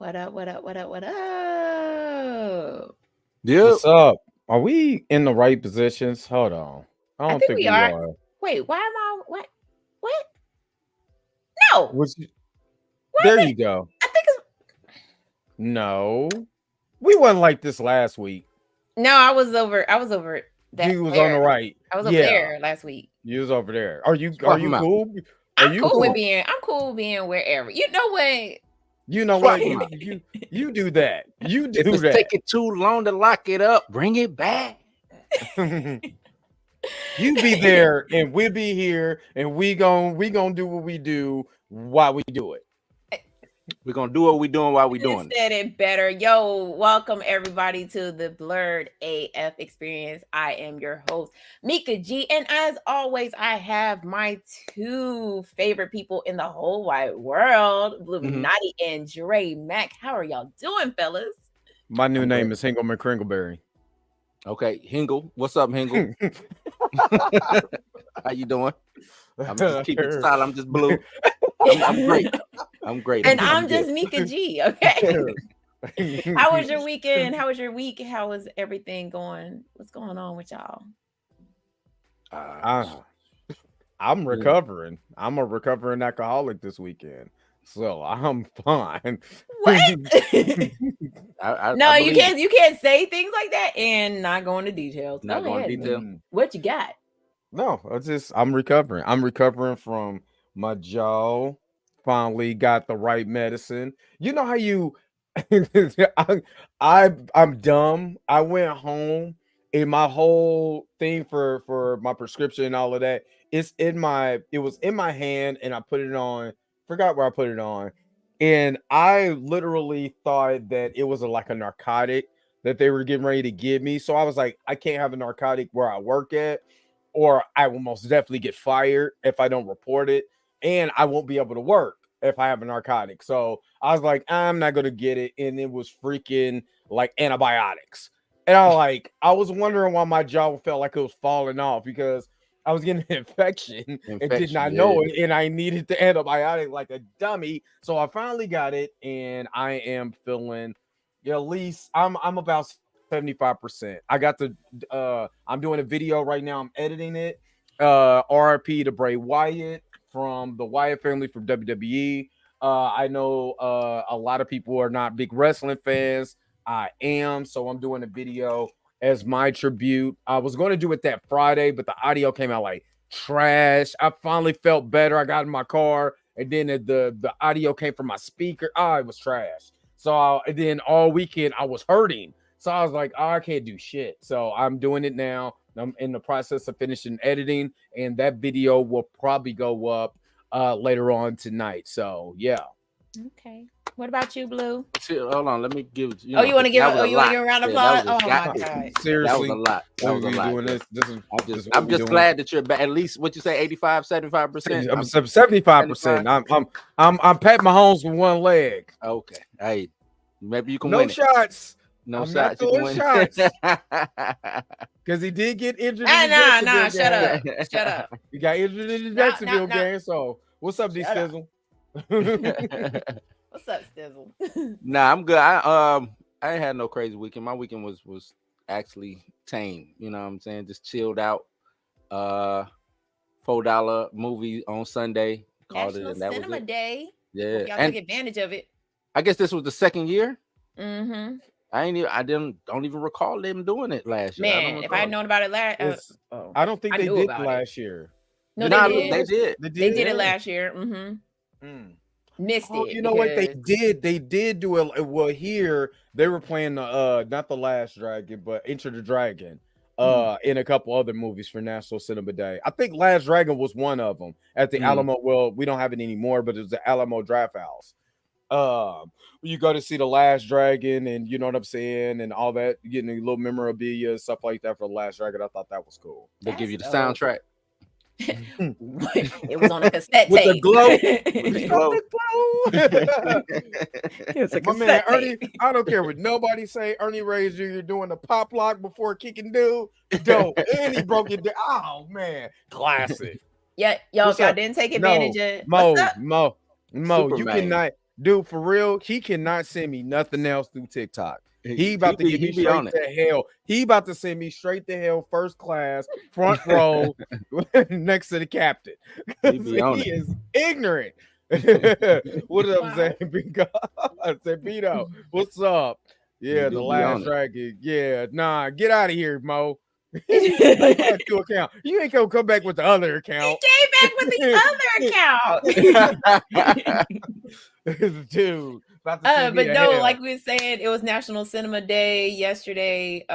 What up? What up? What up? What up? Yep. What's up? Are we in the right positions? Hold on. I I don't think think we we are. are. Wait, why am I? What? What? No. Why There is you it? go. I think it's. No. We wasn't like this last week. No, I was over. I was over that. You was on the there. right. I was over Yeah. there last week. You was over there. Are you Swap 'em out. cool? Are I'm you cool with being. I'm cool with being wherever. You know what? You know Swap what? 'em out. You do that. You If do it's that. taking too long to lock it up, bring it back. You be there and we'll be here and we gon' do what we do while we do it. We're gonna do what we doing while we doing Said it better. Yo, welcome everybody to the Blerd AF experience. I am your host, Mika G. And as always, I have my two favorite people in the whole wide world, Illuminati and Dre Mac. How are y'all doing, fellas? My new name is Hingleman Kringleberry. Okay, Hingle. What's up, Hingle? How you doing? I'm just keeping it silent. I'm just blue. I'm great. I'm great. And I'm just Mika G. Okay. How was your weekend? How was your week? How was everything going? What's going on with y'all? I'm recovering. I'm a recovering alcoholic this weekend, so I'm fine. What? No, I you can't. You can't say things like that and not go into details. Not Go going ahead. into detail. What you got? No, I'm recovering. I'm recovering from my jaw. Finally got the right medicine. You know how you I'm dumb. I went home and my whole thing for my prescription and all of that, it was in my hand and I put it on, forgot where I put it on. And I literally thought that it was like a narcotic that they were getting ready to give me. So I was like, I can't have a narcotic where I work at, or I will most definitely get fired if I don't report it, and I won't be able to work if I have a narcotic. So I was like, I'm not gonna get it, and it was freaking like antibiotics. And I was wondering why my jaw felt like it was falling off because I was getting an infection and did not know it, and I needed the antibiotic like a dummy. So I finally got it, and I am feeling at least I'm about 75%. I got I'm doing a video right now. I'm editing it. RIP to Bray Wyatt from the Wyatt family from WWE. I know a lot of people are not big wrestling fans. I am, so I'm doing a video as my tribute. I was going to do it that Friday, but the audio came out like trash. I finally felt better. I got in my car, and then the audio came from my speaker. It was trash. So and then all weekend I was hurting. So I was like, I can't do shit. So I'm doing it now. I'm in the process of finishing editing, and that video will probably go up later on tonight. So yeah. Okay. What about you, Blue? Hold on, let me give. You want to give? You want to give a round of applause? Oh my god! Seriously, that was a lot. That was a lot. Doing this? I'm just glad that you're back. At least what you say, 85, 75%. I'm 75%. I'm Pat Mahomes with one leg. Okay, hey, maybe you can no win shots. No I'm shots. Not throwing shots. Because he did get injured. Nah. Shut up. Shut up. He got injured in the Jacksonville game. So what's up, D Stizzle? What's up, Stizzle? Nah, I'm good. I ain't had no crazy weekend. My weekend was actually tame. You know what I'm saying? Just chilled out. $4 movie on Sunday. National Cinema Day. Yeah, y'all took advantage of it. I guess this was the second year. Mm-hmm. I don't even recall them doing it last year. Man, if I had known about it last, I don't think they did last year. No, they did. They did it last year. Mm-hmm. Missed it. You know what they did? They did do it. Well, here they were playing not the Last Dragon, but Enter the Dragon. In a couple other movies for National Cinema Day. I think Last Dragon was one of them at the Alamo. Well, we don't have it anymore, but it was the Alamo Draft House. You go to see the Last Dragon, and you know what I'm saying, and all that, getting a little memorabilia, stuff like that for the Last Dragon. I thought that was cool. They give you the soundtrack. It was on a cassette with tape. The glow. It was a My man cassette Ernie, tape. I don't care what nobody say. Ernie Reyes Jr. doing the pop lock before kicking dude. Dope. And he broke it down. Oh man, classic. Yeah, y'all didn't take advantage of Mo, What's up? Mo, Superman. you cannot. Dude, for real, he cannot send me nothing else through TikTok. He about to get me he be on straight to hell. He about to send me straight to hell, first class, front row, next to the captain. He be on He it. is ignorant. What up, Wow. Zay? I said, Vito, what's up? Yeah, He the be last on it. dragon. Yeah, nah, get out of here, Mo. I got two accounts. You ain't gonna come back with the other He account. came back with the other account. Dude, about to send me But to no, hell. like we were saying, it was National Cinema Day yesterday.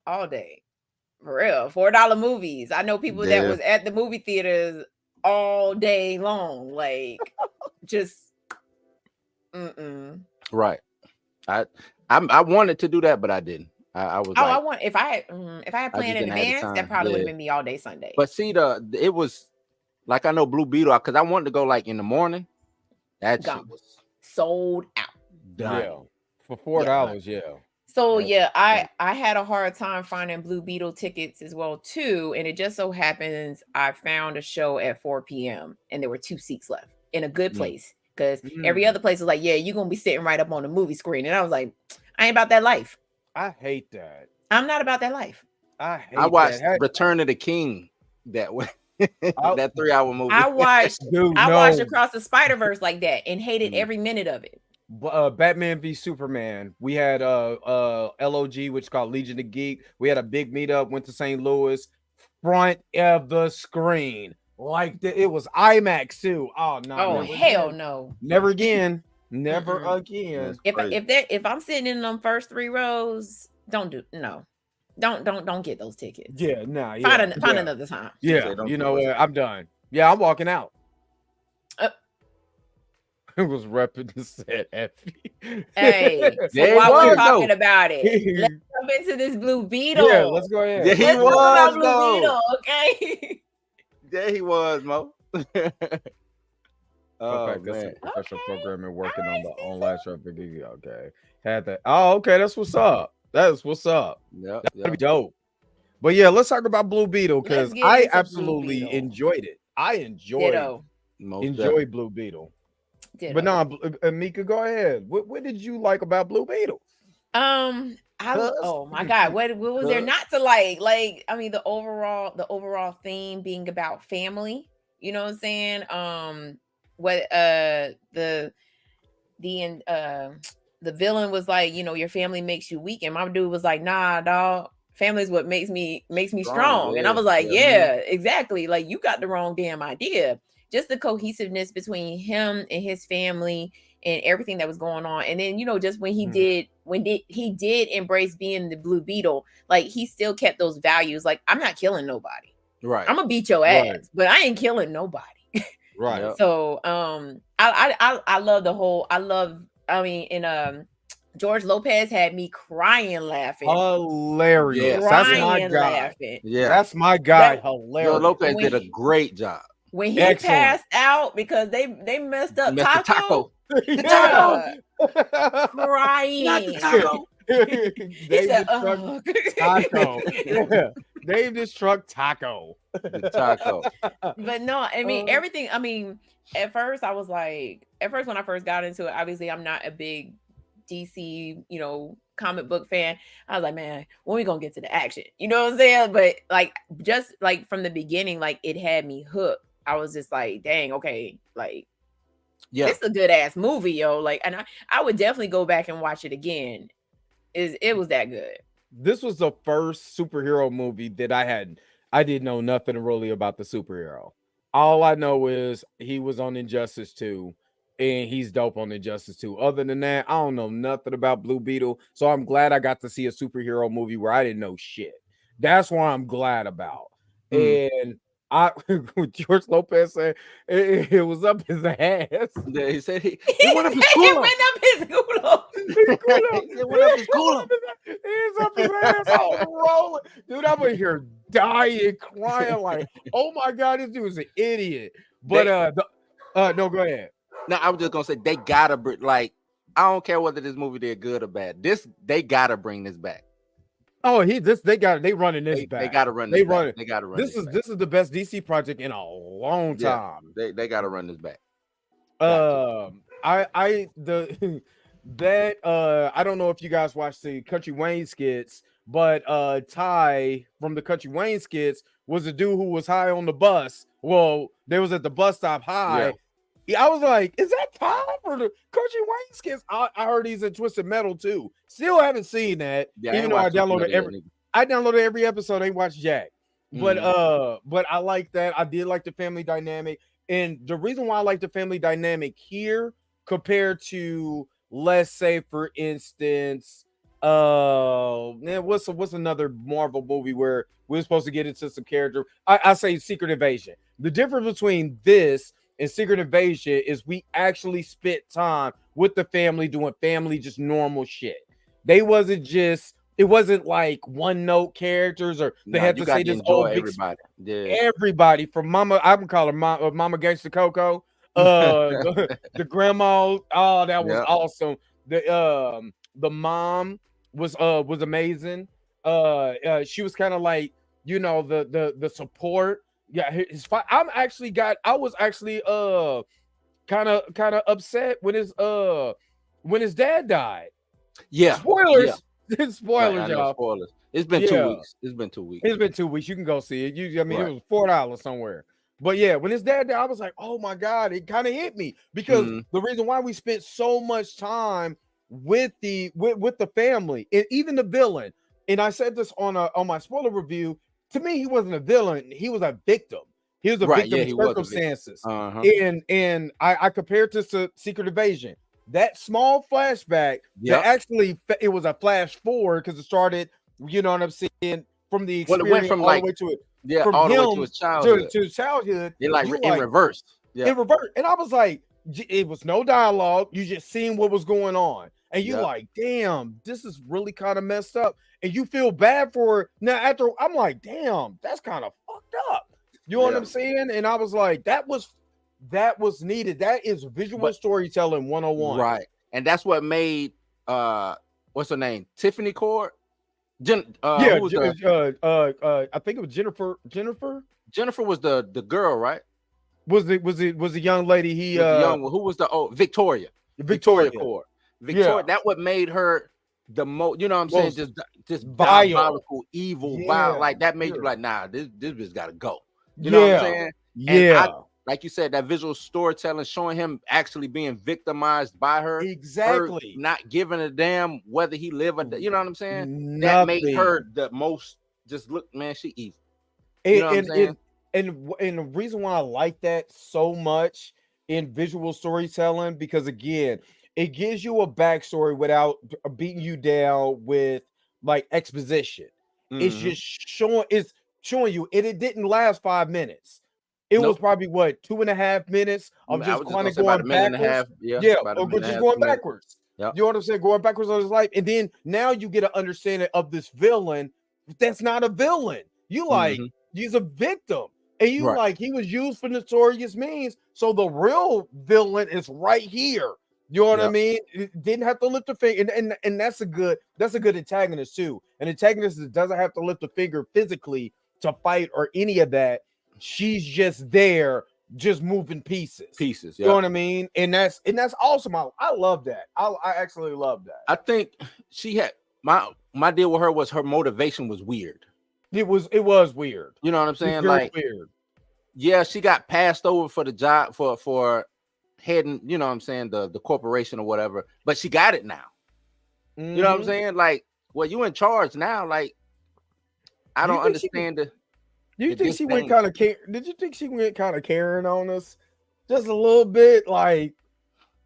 All day. For real. $4 movies. I know people that Yeah. was at the movie theaters all day long. Like just Right. I wanted to do that, but I didn't. I was I like, want if I had planned in didn't have the advance, that time. probably would have Yeah. been me all day Sunday. But see, it was like, I know Blue Beetle, because I wanted to go like in the morning. That Gone. shit was Sold out. done. Yeah, for $4, yeah. So That's- I had a hard time finding Blue Beetle tickets as well too, and it just so happens I found a show at 4 p.m. and there were 2 seats left in a good place, because every other place was like, yeah, you're gonna be sitting right up on the movie screen, and I was like, I ain't about that life. I hate that. I'm not about that life. I watched that. Return of the King that way. That 3-hour movie. I watched Dude, watched no. Across the Spider-Verse like that and hated every minute of it. Batman v Superman. We had LOG, which is called Legion of Geek. We had a big meetup, went to St. Louis, front of the screen. Like it was IMAX too. Oh no. Oh hell no. Never again. Never again. If I'm sitting in them first 3 rows, don't get those tickets. Yeah, nah. Find another time. Yeah, you know what? I'm done. Yeah, I'm walking out. It was repping the set. Hey, so while we're talking about it, let's jump into this Blue Beetle. Yeah, let's go ahead. Yeah, he Let's was talk about though. Blue Beetle, okay? Yeah, he was, Mo. Man. Professional programming working on the online show. Okay, had that. Oh, okay, that's what's up. That's what's up. Yep, That'd be dope. But yeah, let's talk about Blue Beetle, because get I into Blue absolutely Beetle. enjoyed it. I enjoy Blue Beetle. Ditto. But no, Mika, go ahead. What did you like about Blue Beetle? Oh my god, what was there not to like? Like, I mean, the overall theme being about family. You know what I'm saying? The villain was like, you know, your family makes you weak, and my dude was like, nah, dog. Family is what makes me strong. And I was like, yeah, exactly. Like, you got the wrong damn idea. Just the cohesiveness between him and his family and everything that was going on. And then, you know, just when he did embrace being the Blue Beetle, like, he still kept those values. Like, I'm not killing nobody. Right. I'm gonna beat your ass, but I ain't killing nobody. Right. So I love the whole, George Lopez had me crying laughing. Hilarious. That's my guy. Laughing. Yeah. That's my guy. Hilarious. George Lopez did a great job. When he passed out because they messed up Taco. The taco. Crying. Not the taco. Taco. Yeah. Name this truck Taco. The taco. But no, I mean, everything. I mean, at first when I first got into it, obviously I'm not a big DC, you know, comic book fan. I was like, man, when we gonna get to the action? You know what I'm saying? But like, just like from the beginning, like, it had me hooked. I was just like, dang, okay, like, yeah, it's a good ass movie, yo. Like, and I would definitely go back and watch it again. It was that good. This was the first superhero movie that I didn't know nothing really about the superhero. All I know is he was on Injustice 2, and he's dope on Injustice 2. Other than that, I don't know nothing about Blue Beetle. So I'm glad I got to see a superhero movie where I didn't know shit. That's what I'm glad about. And George Lopez said it was up his ass. Yeah, he said he went up his culo. He went up his culo. He went up his culo. He's up his ass all rolling. Dude, I'm in here dying, crying like, oh my God, this dude is an idiot. But no, go ahead. No, I was just gonna say they gotta like, I don't care whether this movie did good or bad. They gotta bring this back. Oh, they running this back. They gotta run this back. run it. They gotta run this is the best DC project in a long time. They gotta run this back. the that I don't know if you guys watched the Country Wayne skits, but Ty from the Country Wayne skits was a dude who was high on the bus. Well, they was at the bus stop high. Yeah, I was like, is that Ty for the Country Wayne skits? I heard he's in Twisted Metal too. Still haven't seen that. Yeah, even though I downloaded every episode. Ain't watched Jack. But I like that. I did like the family dynamic. And the reason why I like the family dynamic here compared to, let's say, for instance, what's another Marvel movie where we're supposed to get into some character? I say Secret Invasion. The difference between this and Secret Invasion is we actually spent time with the family doing family just normal shit. It wasn't like one note characters or they had to say this old everybody. Everybody from Mama, I can call her Mama Gangsta Coco, the grandma. Oh, that was awesome. The mom was amazing. She was kind of like, the support. Yeah, I was actually kind of upset when his dad died. Yeah. Spoilers. Yeah. Spoilers, y'all. Spoilers. It's been 2 weeks. It's been 2 weeks. It's been 2 weeks. You can go see it. It was $4 somewhere. But yeah, when his dad died, I was like, oh my God, it kind of hit me because the reason why we spent so much time with the family and even the villain. And I said this on my spoiler review. To me, he wasn't a villain. He was a victim. He was a victim of circumstances. And I compared this to Secret Invasion. That small flashback, that actually it was a flash forward because it started, you know what I'm saying, from the experience it went from all the way to it. From all the him way to his childhood. To his childhood. In reverse. Yeah. In reverse. And I was like, it was no dialogue. You just seen what was going on. And you like, damn, this is really kind of messed up. And you feel bad for it. Now, after I'm like, damn, that's kind of fucked up. You know what I'm saying? And I was like, that was needed. That is visual storytelling 101. Right. And that's what made what's her name? Tiffany Cord? I think it was Jennifer. Jennifer was the girl, right? Was the young lady who was the Victoria Cord. Victoria, that what made her the most, you know what I'm saying? Just diabolical, evil, vile. Like that made you like, nah, this bitch gotta go. You know what I'm saying? Yeah. Like you said, that visual storytelling showing him actually being victimized by her. Exactly. Her not giving a damn whether he live or you know what I'm saying? That made her the most just look, man, she evil. You know what I'm saying? And the reason why I like that so much in visual storytelling, because again, it gives you a backstory without beating you down with like exposition. It's just showing you, and it didn't last 5 minutes. It was probably 2.5 minutes of just kind of going backwards. Just going backwards. Yep. You know what I'm saying? Going backwards on his life. And then now you get an understanding of this villain. That's not a villain. You like, he's a victim. And you like, he was used for nefarious means. So the real villain is right here. You know what I mean? It didn't have to lift a finger. And that's a good antagonist too. An antagonist that doesn't have to lift a finger physically to fight or any of that. She's just there, just moving pieces. You know what I mean? And that's awesome. I love that. I actually love that. I think she had my deal with her was her motivation was weird. It was weird. You know what I'm saying? Like weird. Yeah, she got passed over for the job for heading, you know what I'm saying, the corporation or whatever, but she got it now. You know what I'm saying? Like, well, you in charge now. Like, I don't understand the. Do you think she went kind of Did you think she went kind of Karen on us, just a little bit? Like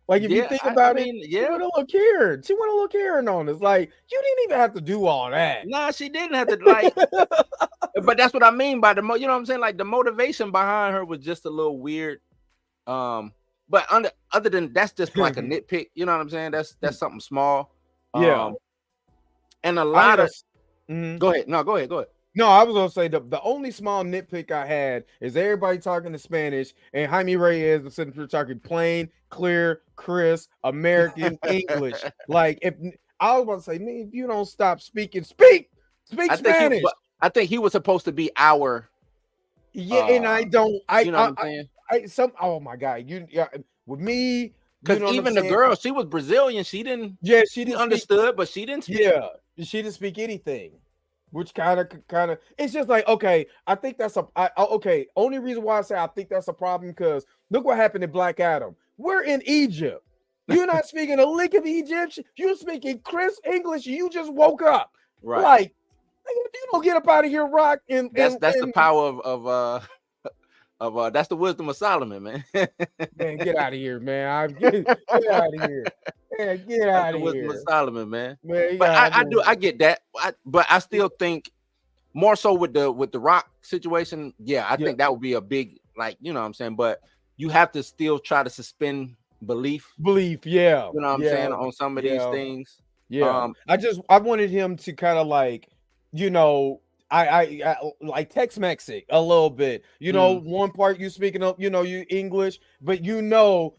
if you think about it, she went a little Karen. She went a little Karen on us. Like, you didn't even have to do all that. Nah, she didn't have to. Like, but that's what I mean by you know what I'm saying. Like the motivation behind her was just a little weird. But other than that's just like a nitpick. You know what I'm saying? That's something small. And a lot of. Go ahead. No, go ahead. No, I was gonna say the only small nitpick I had is everybody talking in Spanish and Jaime Reyes is sitting here talking plain, clear, crisp American English. Like, if I was about to say, man, if you don't stop speaking, speak Spanish. I think he was supposed to be our. And I don't. You know what I'm saying? Oh my God, with me, Because even the girl, she was Brazilian. She didn't. Yeah, she didn't understood, but she didn't speak. Yeah, she didn't speak anything, which kind of. It's just like, okay, I think that's okay. Only reason why I say I think that's a problem because look what happened in Black Adam. We're in Egypt. You're not speaking a lick of Egyptian. You're speaking crisp English. You just woke up, right? Like, you don't get up out of here, Rock. And that's the power of that's the wisdom of Solomon, man. Man, get out of here, man. Get out of here. Man, get out of here. Wisdom of Solomon, man. But I get that. But I still think more so with the Rock situation. Yeah, I think that would be a big, like, you know what I'm saying. But you have to still try to suspend belief. Yeah. You know what I'm saying on some of these things. Yeah. I wanted him to kind of like, you know. I like Tex-Mex it a little bit, you know. One part you speaking of, you know, you English, but you know,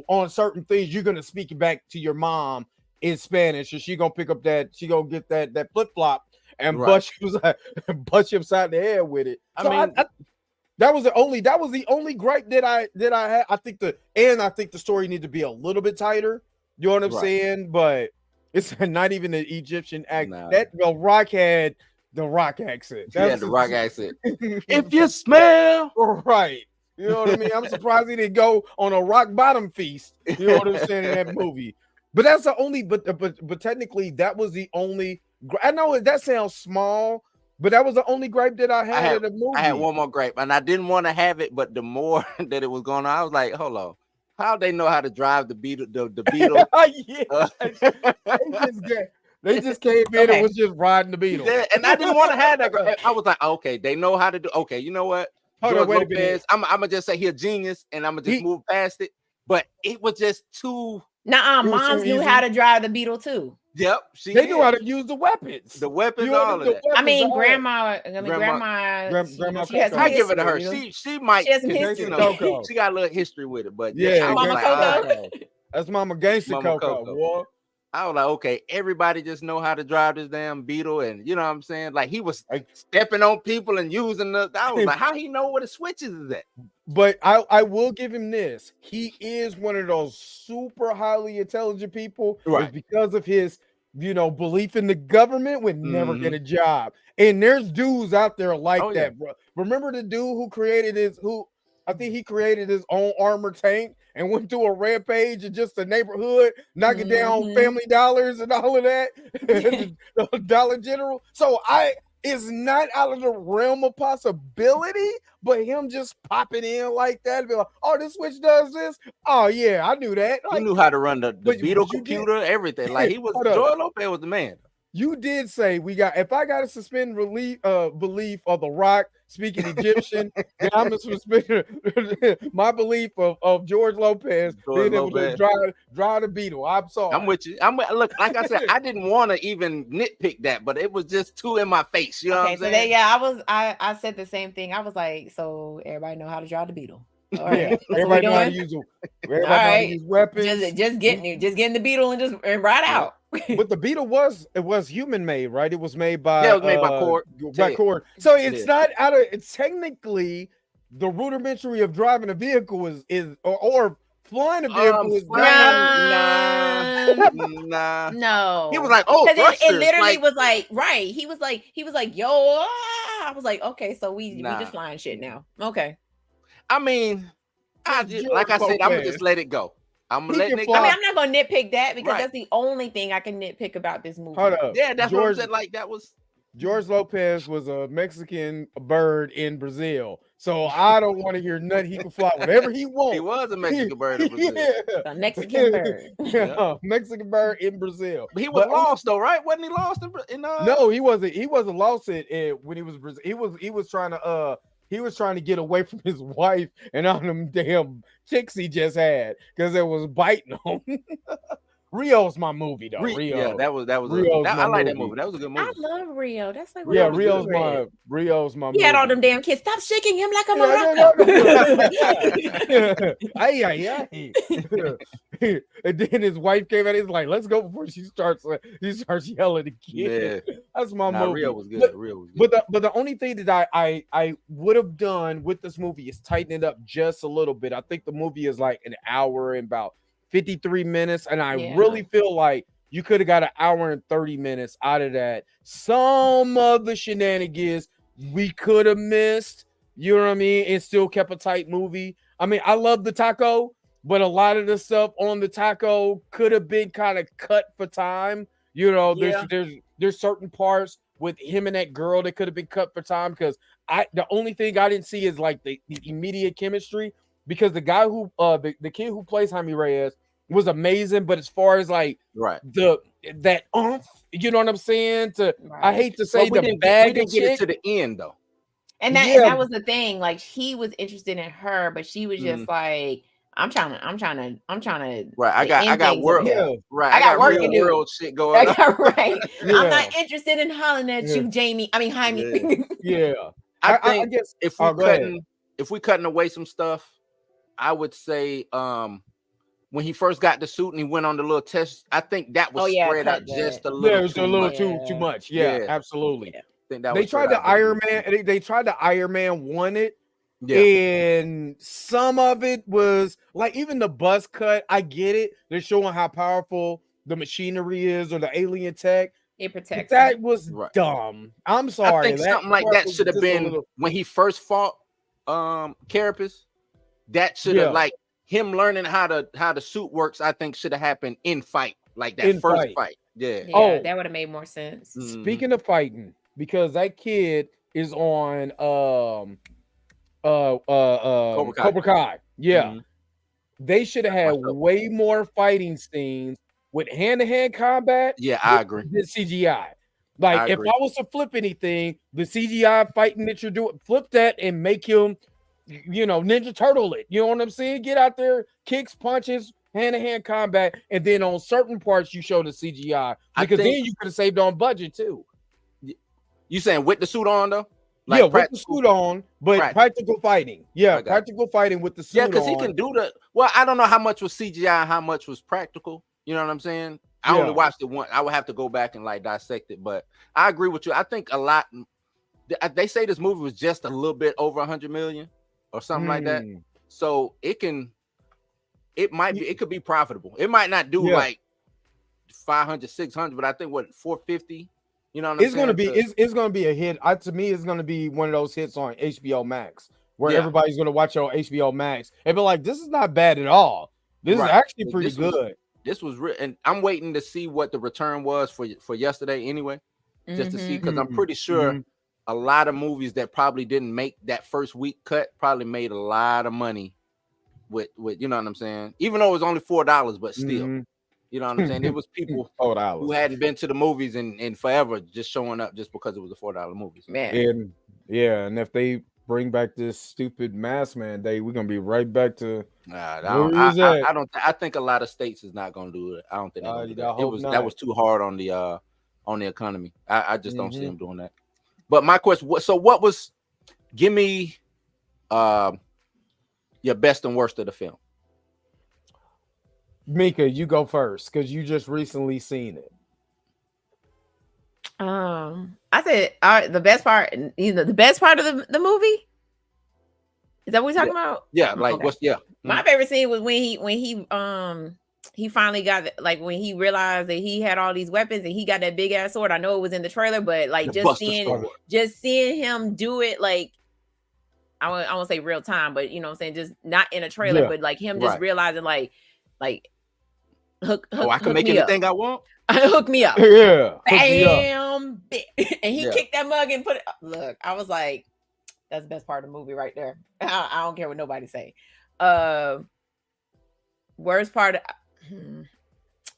on certain things you're gonna speak it back to your mom in Spanish, and she gonna pick up that, she gonna get that flip-flop and bust you upside the head with it. I mean, that was the only gripe that I had. I think the story need to be a little bit tighter. You know what I'm saying? But it's not even an Egyptian act. That Rock had the Rock accent. Yeah, the Rock accent. If you smell right, you know what I mean. I'm surprised he didn't go on a rock bottom feast. You know what I'm saying in that movie. But that's the only. But technically, that was the only. I know that sounds small, but that was the only gripe that I had in the movie. I had one more gripe, and I didn't want to have it, but the more that it was going on, I was like, hold on. How they know how to drive the Beetle? The Beetle. They just came in and was just riding the Beetle. Yeah, and I didn't want to have that. I was like, okay, they know how to do. Okay, you know what? Hold on, wait a minute. I'm gonna just say he's a genius, and I'm gonna just move past it. But it was just too. Moms knew how to drive the Beetle too. Yep, they knew how to use the weapons. All of that. I mean, grandma. She has I give it to her. She might. She has some history. She got a little history with it, but Mama Coco. That's Mama Gangsta Coco. Boy. I was like, okay, everybody just know how to drive this damn Beetle, and you know what I'm saying? Like he was stepping on people and using the. I was like, how he know where the switches is at? But I will give him this. He is one of those super highly intelligent people, right? Because of his, belief in the government would never get a job. And there's dudes out there like that, bro. Remember the dude who created I think he created his own armored tank and went through a rampage in just the neighborhood, knocking down Family Dollars and all of that, the Dollar General. So it's not out of the realm of possibility, but him just popping in like that, be like, oh, this switch does this. Oh yeah, I knew that. Like, he knew how to run the Beetle computer, everything. Like he was Joy Lopez was the man. You did say if I got to suspend belief of the Rock speaking Egyptian, then I'm going to suspend my belief of George Lopez being able to drive the Beetle. I'm sorry. I'm with you. Look, like I said, I didn't want to even nitpick that, but it was just too in my face. You know what I'm saying? I said the same thing. I was like, so everybody know how to drive the Beetle. All right. Everybody know how to use weapons. Just getting the Beetle and ride out. But the Beetle was human made, right? It was made by Cord. Cord. So it's not out of. It's technically the rudimentary of driving a vehicle is or flying a vehicle is nah. No. He was like, it literally was like, right. He was like, yo. I was like, okay, so we just flying shit now. Okay. I mean, like I said, I'm gonna just let it go. I'm gonna let it go. I mean, I'm not gonna nitpick that because that's the only thing I can nitpick about this movie. Hold up. Yeah, that's what I said. Like that was George Lopez was a Mexican bird in Brazil, so I don't want to hear nothing. He can fly whatever he wants. He was a Mexican bird in Brazil. A Mexican bird. Mexican bird in Brazil. But he was lost though, right? Wasn't he lost in No, he wasn't. He wasn't lost when he was Brazil. He was trying to He was trying to get away from his wife and all them damn chicks he just had because it was biting him. Rio's my movie though. Rio. Yeah, that was Rio's I like that movie. That was a good movie. I love Rio. That's like Rio's my movie. He had all them damn kids. Stop shaking him like a maraca. And then his wife came out. He's like, "Let's go before she starts yelling again." Yeah. That's my movie. Rio was good. But the only thing that I would have done with this movie is tighten it up just a little bit. I think the movie is like an hour and about 53 minutes, and I Yeah. really feel like you could have got an hour and 30 minutes out of that. Some of the shenanigans we could have missed, you know what I mean, and still kept a tight movie. I mean, I love the taco, but a lot of the stuff on the taco could have been kind of cut for time. You know, Yeah. there's certain parts with him and that girl that could have been cut for time, because the only thing I didn't see is like the immediate chemistry, because the guy who the kid who plays Jaime Reyes was amazing, but as far as like that you know what I'm saying? I hate to say we the didn't bag get it to the end though. And that was the thing. Like, he was interested in her, but she was just like, I'm trying to. Right, I got work. Right, I got work to do. World shit going on. Right. I'm not interested in hollering at you, Jamie. I mean, Jaime. Yeah. I guess if we cutting away some stuff, I would say when he first got the suit and he went on the little test, I think that was spread out just a little. Yeah, it was a little too much. Yeah, absolutely. I think that they tried to Iron Man. They tried to Iron Man 1 it. Yeah. And some of it was like, even the buzz cut, I get it. They're showing how powerful the machinery is or the alien tech. It protects. That was dumb. I'm sorry. I think something like that should have been when he first fought Carapace. That should have like him learning how the suit works. I think should have happened in fight, like that first fight. Yeah. That would have made more sense. Speaking of fighting, because that kid is on Cobra Kai. Yeah. They should have had way more fighting scenes with hand-to-hand combat. Yeah, I agree. Than CGI. Like, if I was to flip anything, the CGI fighting that you're doing, flip that and make him, you know, Ninja Turtle it. You know what I'm saying? Get out there, kicks, punches, hand-to-hand combat, and then on certain parts you show the CGI, because then you could have saved on budget too. You saying with the suit on though? Like, with the suit on, but practical fighting. Yeah, practical fighting with the suit on. Yeah, because he can do the. Well, I don't know how much was CGI and how much was practical. You know what I'm saying? I only watched it once. I would have to go back and like dissect it, but I agree with you. I think a lot. They say this movie was just a little bit over 100 million or something like that. So it could be profitable. It might not do like 500, 600, but I think 450. You know what I'm saying? It's gonna be a hit. To me, it's gonna be one of those hits on HBO Max where everybody's gonna watch it on HBO Max and be like, "This is not bad at all. This is actually pretty good." This was real, and I'm waiting to see what the return was for yesterday anyway, just to see, because I'm pretty sure a lot of movies that probably didn't make that first week cut probably made a lot of money with you know what I'm saying. Even though it was only $4, but still. You know what I'm saying? It was people who hadn't been to the movies in forever just showing up just because it was a $4 movie. Man. And if they bring back this stupid mask mandate, we're gonna be right back to. I think a lot of states is not gonna do it. I don't think that was too hard on the economy. I just don't see them doing that. But my question, give me your best and worst of the film. Mika, you go first because you just recently seen it. I said the best part, the best part of the movie. Is that what we're talking about? Yeah, like My favorite scene was when he finally got, like, when he realized that he had all these weapons and he got that big ass sword. I know it was in the trailer, but like just seeing him do it, like, I won't say real time, but you know what I'm saying, just not in a trailer, but like him just realizing like hook I can make anything I want. Hook me up. Yeah. Bam. And he kicked that mug and put it. Look, I was like, that's the best part of the movie right there. I don't care what nobody say. Worst part of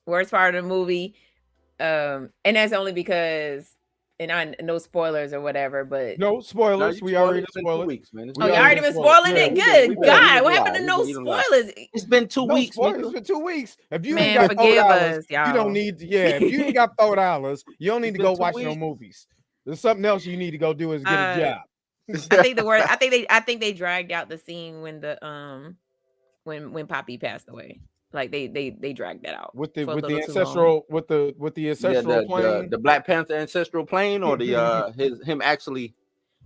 the movie. And that's only because, and I no spoilers or whatever, but no spoilers. We already spoiled weeks, man. You already been spoiling it. Good God, what happened to no spoilers? It's been 2 weeks. It's been 2 weeks. If you ain't got $4, you don't need to. Yeah, if you ain't got $4, you don't need to go watch no movies. There's something else you need to go do is get a job. I think the word. I think they dragged out the scene when the when Poppy passed away. Like they dragged that out with the ancestral plane, the Black Panther ancestral plane, or the him actually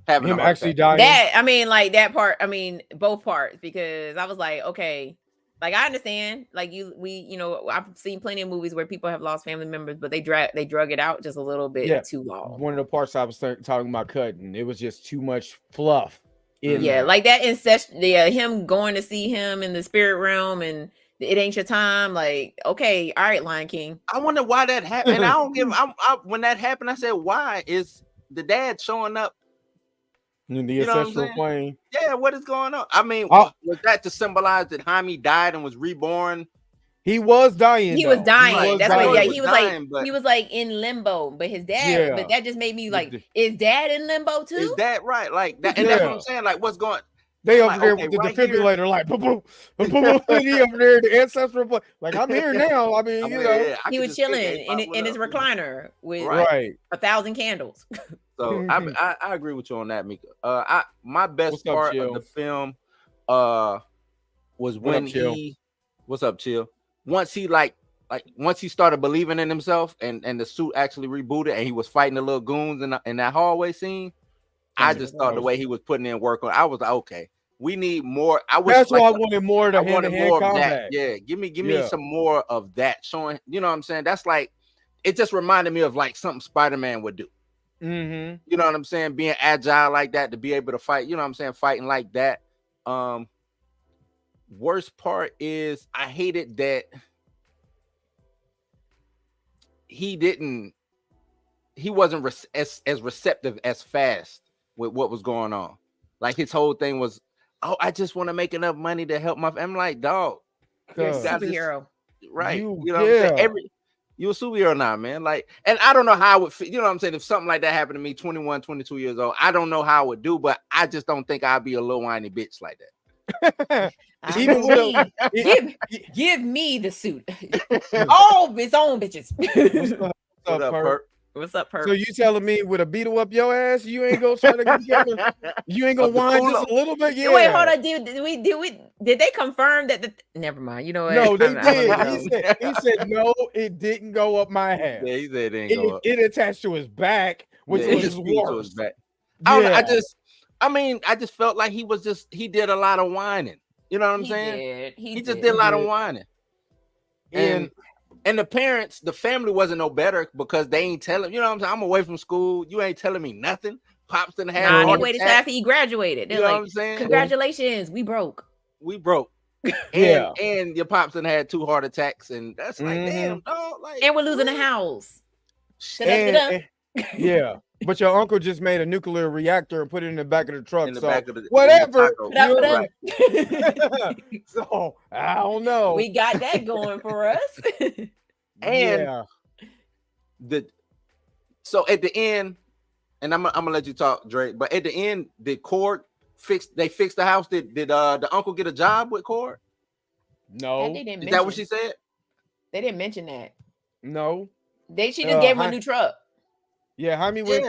having him actually dying. That, I mean, like that part. I mean, both parts, because I was like, okay, Like I understand, like I've seen plenty of movies where people have lost family members, but they drug it out just a little bit too long. One of the parts I was talking about cutting, it was just too much fluff in there. Like that incest. Yeah, him going to see him in the spirit realm and it ain't your time. Like, okay, all right, Lion King. I wonder why that happened. And I don't give. When that happened, I said, why is the dad showing up in the ancestral plane? Yeah, what is going on? I mean, was that to symbolize that Jaime died and was reborn? He was dying. He was dying. That's why. Yeah, he was dying, like he was like in limbo. But his dad. But that just made me like, is dad in limbo too? Is that right? Like that, and that's what I'm saying. Like, what's going? They over there with the defibrillator, like boom, boom, boom, boom, he over there, the ancestral plane. Like, I'm here now. I mean, you know, he was chilling in his recliner with 1,000 candles. So I agree with you on that, Mika. My best part of the film was when what's up, Chill? Once he once he started believing in himself and the suit actually rebooted and he was fighting the little goons in that hallway scene, I just thought the way he was putting in work on, I was like, okay, we need more. That's why I wanted more to hand-to-hand combat. Yeah, give me some more of that showing. You know what I'm saying? That's like, it just reminded me of like something Spider-Man would do. Mm-hmm. You know what I'm saying? Being agile like that, to be able to fight. You know what I'm saying? Fighting like that. Worst part is I hated that he wasn't as receptive as fast with what was going on. Like his whole thing was, oh, I just want to make enough money to help my family. I'm like, dog, you're a superhero. Right. You know what I'm saying? You're a superhero now, man. Like, and I don't know how I would feel, you know what I'm saying? If something like that happened to me, 21, 22 years old, I don't know how I would do, but I just don't think I'd be a little whiny bitch like that. Give me the suit. All its own bitches. What's up, Perk? What's up, Perk? So you telling me with a beetle up your ass, you ain't gonna try to get together? You ain't gonna whine just a little bit? Yeah. Wait, hold on. Did they confirm that? Never mind. You know what? No, they did. He said no, it didn't go up my ass. Yeah, he said it didn't go up. It attached to his back, which was worse. I just felt like he did a lot of whining. You know what I'm saying? He just did a lot of whining. And the parents, the family wasn't no better because they ain't telling, you know what I'm saying? I'm away from school. You ain't telling me nothing. Pops didn't have they waited till after he graduated. They're you know like, what I'm saying? Congratulations, we broke. And your pops done had 2 heart attacks, and that's like, damn, dog. Like, and we're losing a house. Yeah. But your uncle just made a nuclear reactor and put it in the back of the truck. Whatever. So I don't know. We got that going for us. And so at the end, and I'm gonna let you talk, Drake. But at the end, did Cord fix the house? Did the uncle get a job with Cord? No. Is that what she said? They didn't mention that. No. She just gave him a new truck. Yeah, Jaime went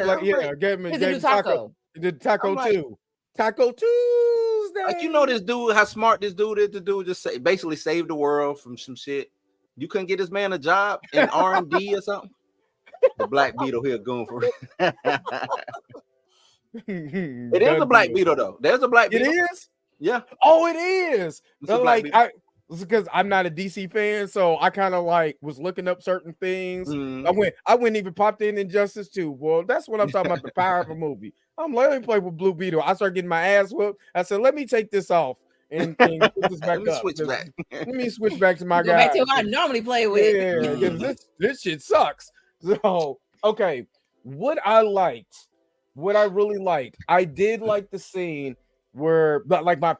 gave him a new taco. The taco too. Taco Tuesday. Like, you know this dude, how smart this dude is. The dude just basically saved the world from some shit. You couldn't get this man a job in R&D or something? The Black Beetle here going for it. It is a Black Beetle though. There's a Black Beetle. It is? Yeah. Oh, it is. Like because I'm not a DC fan, so I kind of like was looking up certain things. I went even popped in Injustice 2. Well, that's what I'm talking about, the power of a movie. I'm let me play with Blue Beetle. I started getting my ass whooped. I said, let me take this off and put this back up. Let me switch back to my guy. Back to what I normally play with. Yeah, this shit sucks. So, okay, what I really liked, I did like the scene where, but like my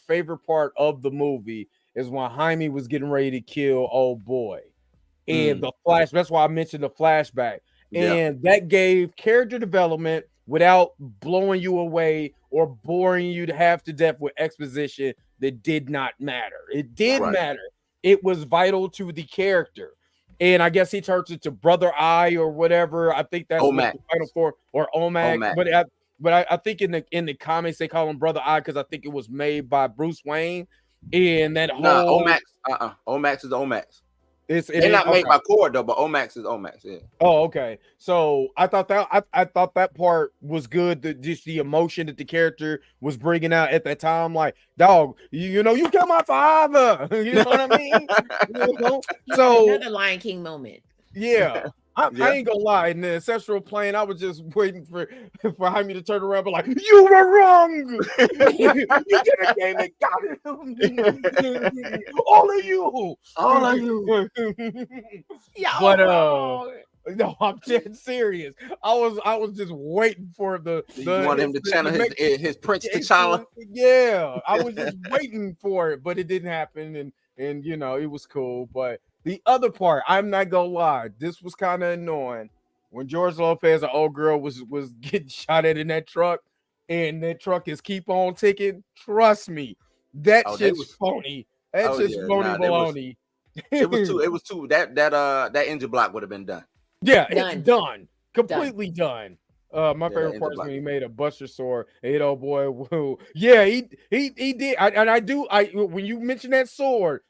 favorite part of the movie is when Jaime was getting ready to kill old boy, and the flash. That's why I mentioned the flashback, and that gave character development without blowing you away or boring you to half to death with exposition that did not matter. It did matter. It was vital to the character. And I guess he turns it to Brother Eye or whatever. I think that's what the final form, or Omac. But I think in the comics they call him Brother Eye because I think it was made by Bruce Wayne. And that whole Omax. Omax is Omax. They're not made by Cord though, but Omax is Omax. Yeah. Oh, okay. So I thought that part was good. Just the emotion that the character was bringing out at that time, like, dog, you know, you killed my father. You know what I mean? You know? So another Lion King moment. Yeah. I ain't gonna lie. In the ancestral plane, I was just waiting for Jaime to turn around, but like, you were wrong. You did a game and got him. All of you. Yeah, but no, I'm dead serious. I was just waiting for you want him to channel his Prince T'Challa. Yeah, I was just waiting for it, but it didn't happen, and you know, it was cool. But the other part, I'm not gonna lie, this was kind of annoying when George Lopez, an old girl, was getting shot at in that truck, and that truck is keep on ticking. Trust me, that shit's phony. That's just phony baloney. It was too. That engine block would have been done. Yeah, it's done. Completely done. My favorite part is when he made a Buster sword. Hey, old boy, woo. Yeah, he did. When you mention that sword,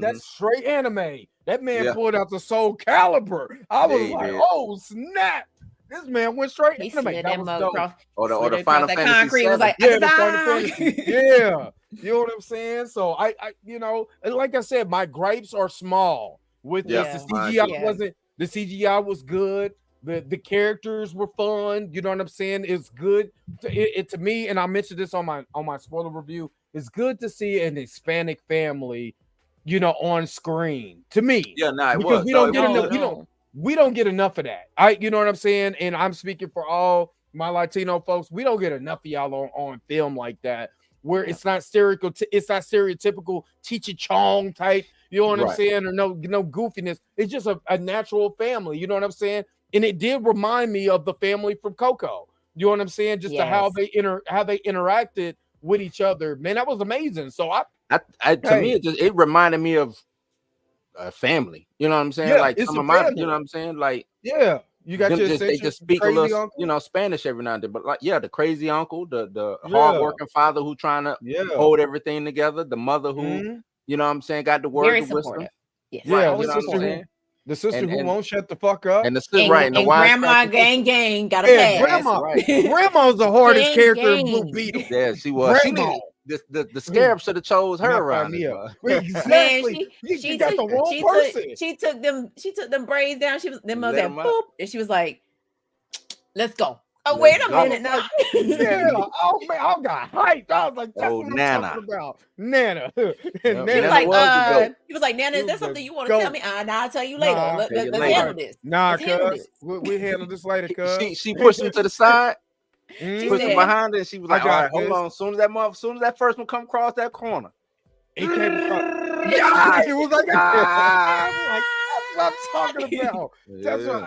that's straight anime. That man pulled out the Soul Calibur. I was like, oh snap! This man went straight anime. That was dope. Or the Final Fantasy VII. Was like, the Final Fantasy. Yeah, you know what I'm saying. So I you know, and like I said, my gripes are small with this. The CGI wasn't. The CGI was good. The characters were fun. You know what I'm saying? It's good. To me, and I mentioned this on my spoiler review. It's good to see an Hispanic family, you know, on screen. To me, because we don't get enough. We don't get enough of that. You know what I'm saying? And I'm speaking for all my Latino folks. We don't get enough of y'all on film like that, where it's not stereotypical Cheech Chong type. You know what I'm saying? Or no goofiness. It's just a natural family. You know what I'm saying? And it did remind me of the family from Coco. You know what I'm saying? Just how they interacted with each other. Man, that was amazing. So to me, it reminded me of a family. You know what I'm saying? Yeah, like some of my, you know what I'm saying? Like you got they just speak a little, you know, Spanish every now and then. But like, the crazy uncle, the hardworking father who trying to hold everything together, the mother who. You know what I'm saying? Got the word very of wisdom. Yes. Yeah, you know what I'm saying? The sister who won't shut the fuck up. And the sister, right. And grandma gang got a pass. Grandma, grandma's the hardest character in Blue Beetle. Yeah, she was. Grandma. The scarab should have chose her around. Exactly. She got the wrong person. She took them braids down. She was them was like boop. And she was like, let's go. Oh, wait a minute now. Oh man, I got hyped. I was like, that's what I'm talking about. Nana. He was like, Nana, is there something you want to tell me? Nah, I'll tell you later. Let's handle this. Cuz. We handle this later, cuz. She pushed him to the side. She pushed him behind her, and she was like, all right, hold on. As soon as that first one come across that corner. It came across. It was like, that's what I'm talking about. That's what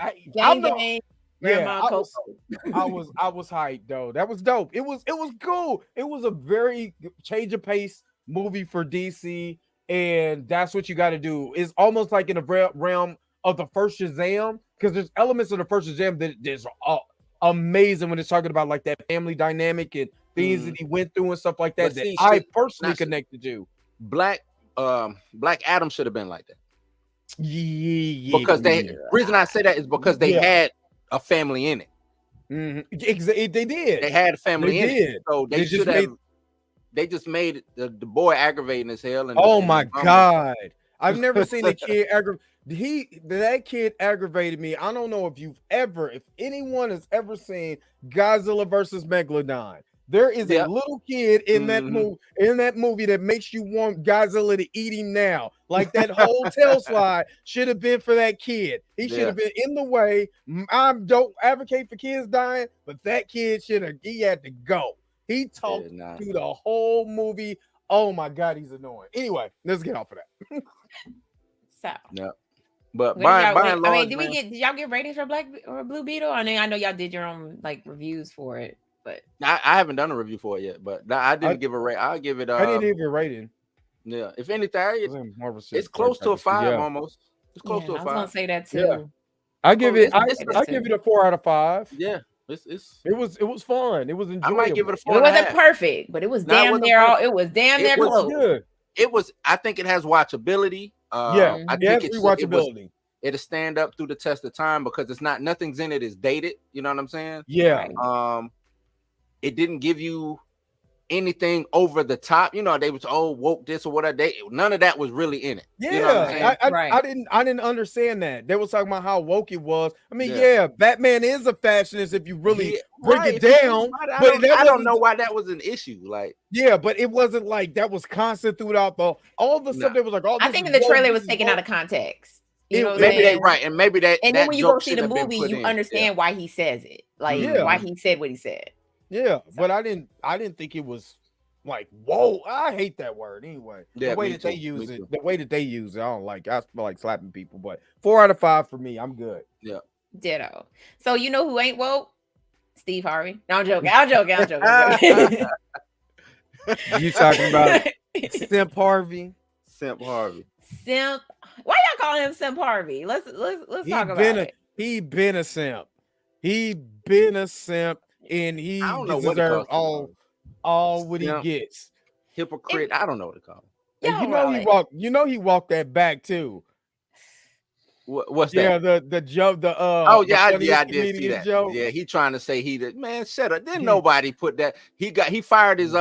I was hyped though. That was dope. It was cool. It was a very change of pace movie for DC, and that's what you got to do. It's almost like in the realm of the first Shazam, because there's elements of the first Shazam that is amazing when it's talking about like that family dynamic and things that he went through and stuff like that. I personally connected to. Black Adam should have been like that. Yeah. Because reason I say that is because they had a family in it. They did. They had a family in it. So they should have. They just made the boy aggravating as hell. And oh my god! I've never seen a kid aggravate. That kid aggravated me. I don't know if anyone has ever seen Godzilla versus Megalodon. There is a little kid in that movie that makes you want Godzilla to eat him now. Like that whole tail slide should have been for that kid. He should have been in the way. I don't advocate for kids dying, but that kid he had to go. He talked through the whole movie. Oh my god, he's annoying. Anyway, let's get off of that. But by and large, did y'all get ratings for Black or Blue Beetle? I know y'all did your own like reviews for it. But I haven't done a review for it yet, but I didn't give a rate. I'll give it. I didn't give a rating. Yeah, if anything, it's close to a 5 almost. It's close to a 5. I was gonna say that too. Yeah. I give it a 4 out of 5. Yeah, it was fun. It was enjoyable. I might give it a 4. It wasn't perfect, but it was damn near. It was damn near close. Good. It was. I think it has watchability. Yeah, I yeah, think rewatchability. it'll stand up through the test of time because it's not nothing's in it is dated. You know what I'm saying? Yeah. Right. It didn't give you anything over the top. You know, they was woke this or whatever. None of that was really in it. Yeah, You know what I'm saying? I didn't understand that. They was talking about how woke it was. I mean, Yeah. yeah, Batman is a fashionist if you really break it if you think down. about it, I don't know why that was an issue. Like, yeah, but it wasn't like that was constant throughout all the stuff. That was like, I think the trailer was taken out of context. You know what I'm maybe saying? they right, and maybe that. And that then when you go joke see the shouldn't have movie, been put you in. understand why he says it, like why he said what he said. Yeah, but I didn't think it was like, whoa. I hate that word anyway. Yeah, the way me that too, they use me it, too. the way that they use it, I don't like. I feel like slapping people. But 4 out of 5 for me. I'm good. Yeah. Ditto. So you know who ain't woke? Steve Harvey. No, I'm joking. I'm joking. You talking about Simp Harvey? Simp Harvey. Simp. Why y'all calling him Simp Harvey? Let's talk about it. He been a simp. He been a simp, and he deserves all what he gets. Hypocrite. I don't know what to call him. And he walked that back too. What's that? Yeah, the joke. I did see that. Joke. Yeah, he trying to say man, shut up. Didn't nobody put that? He fired his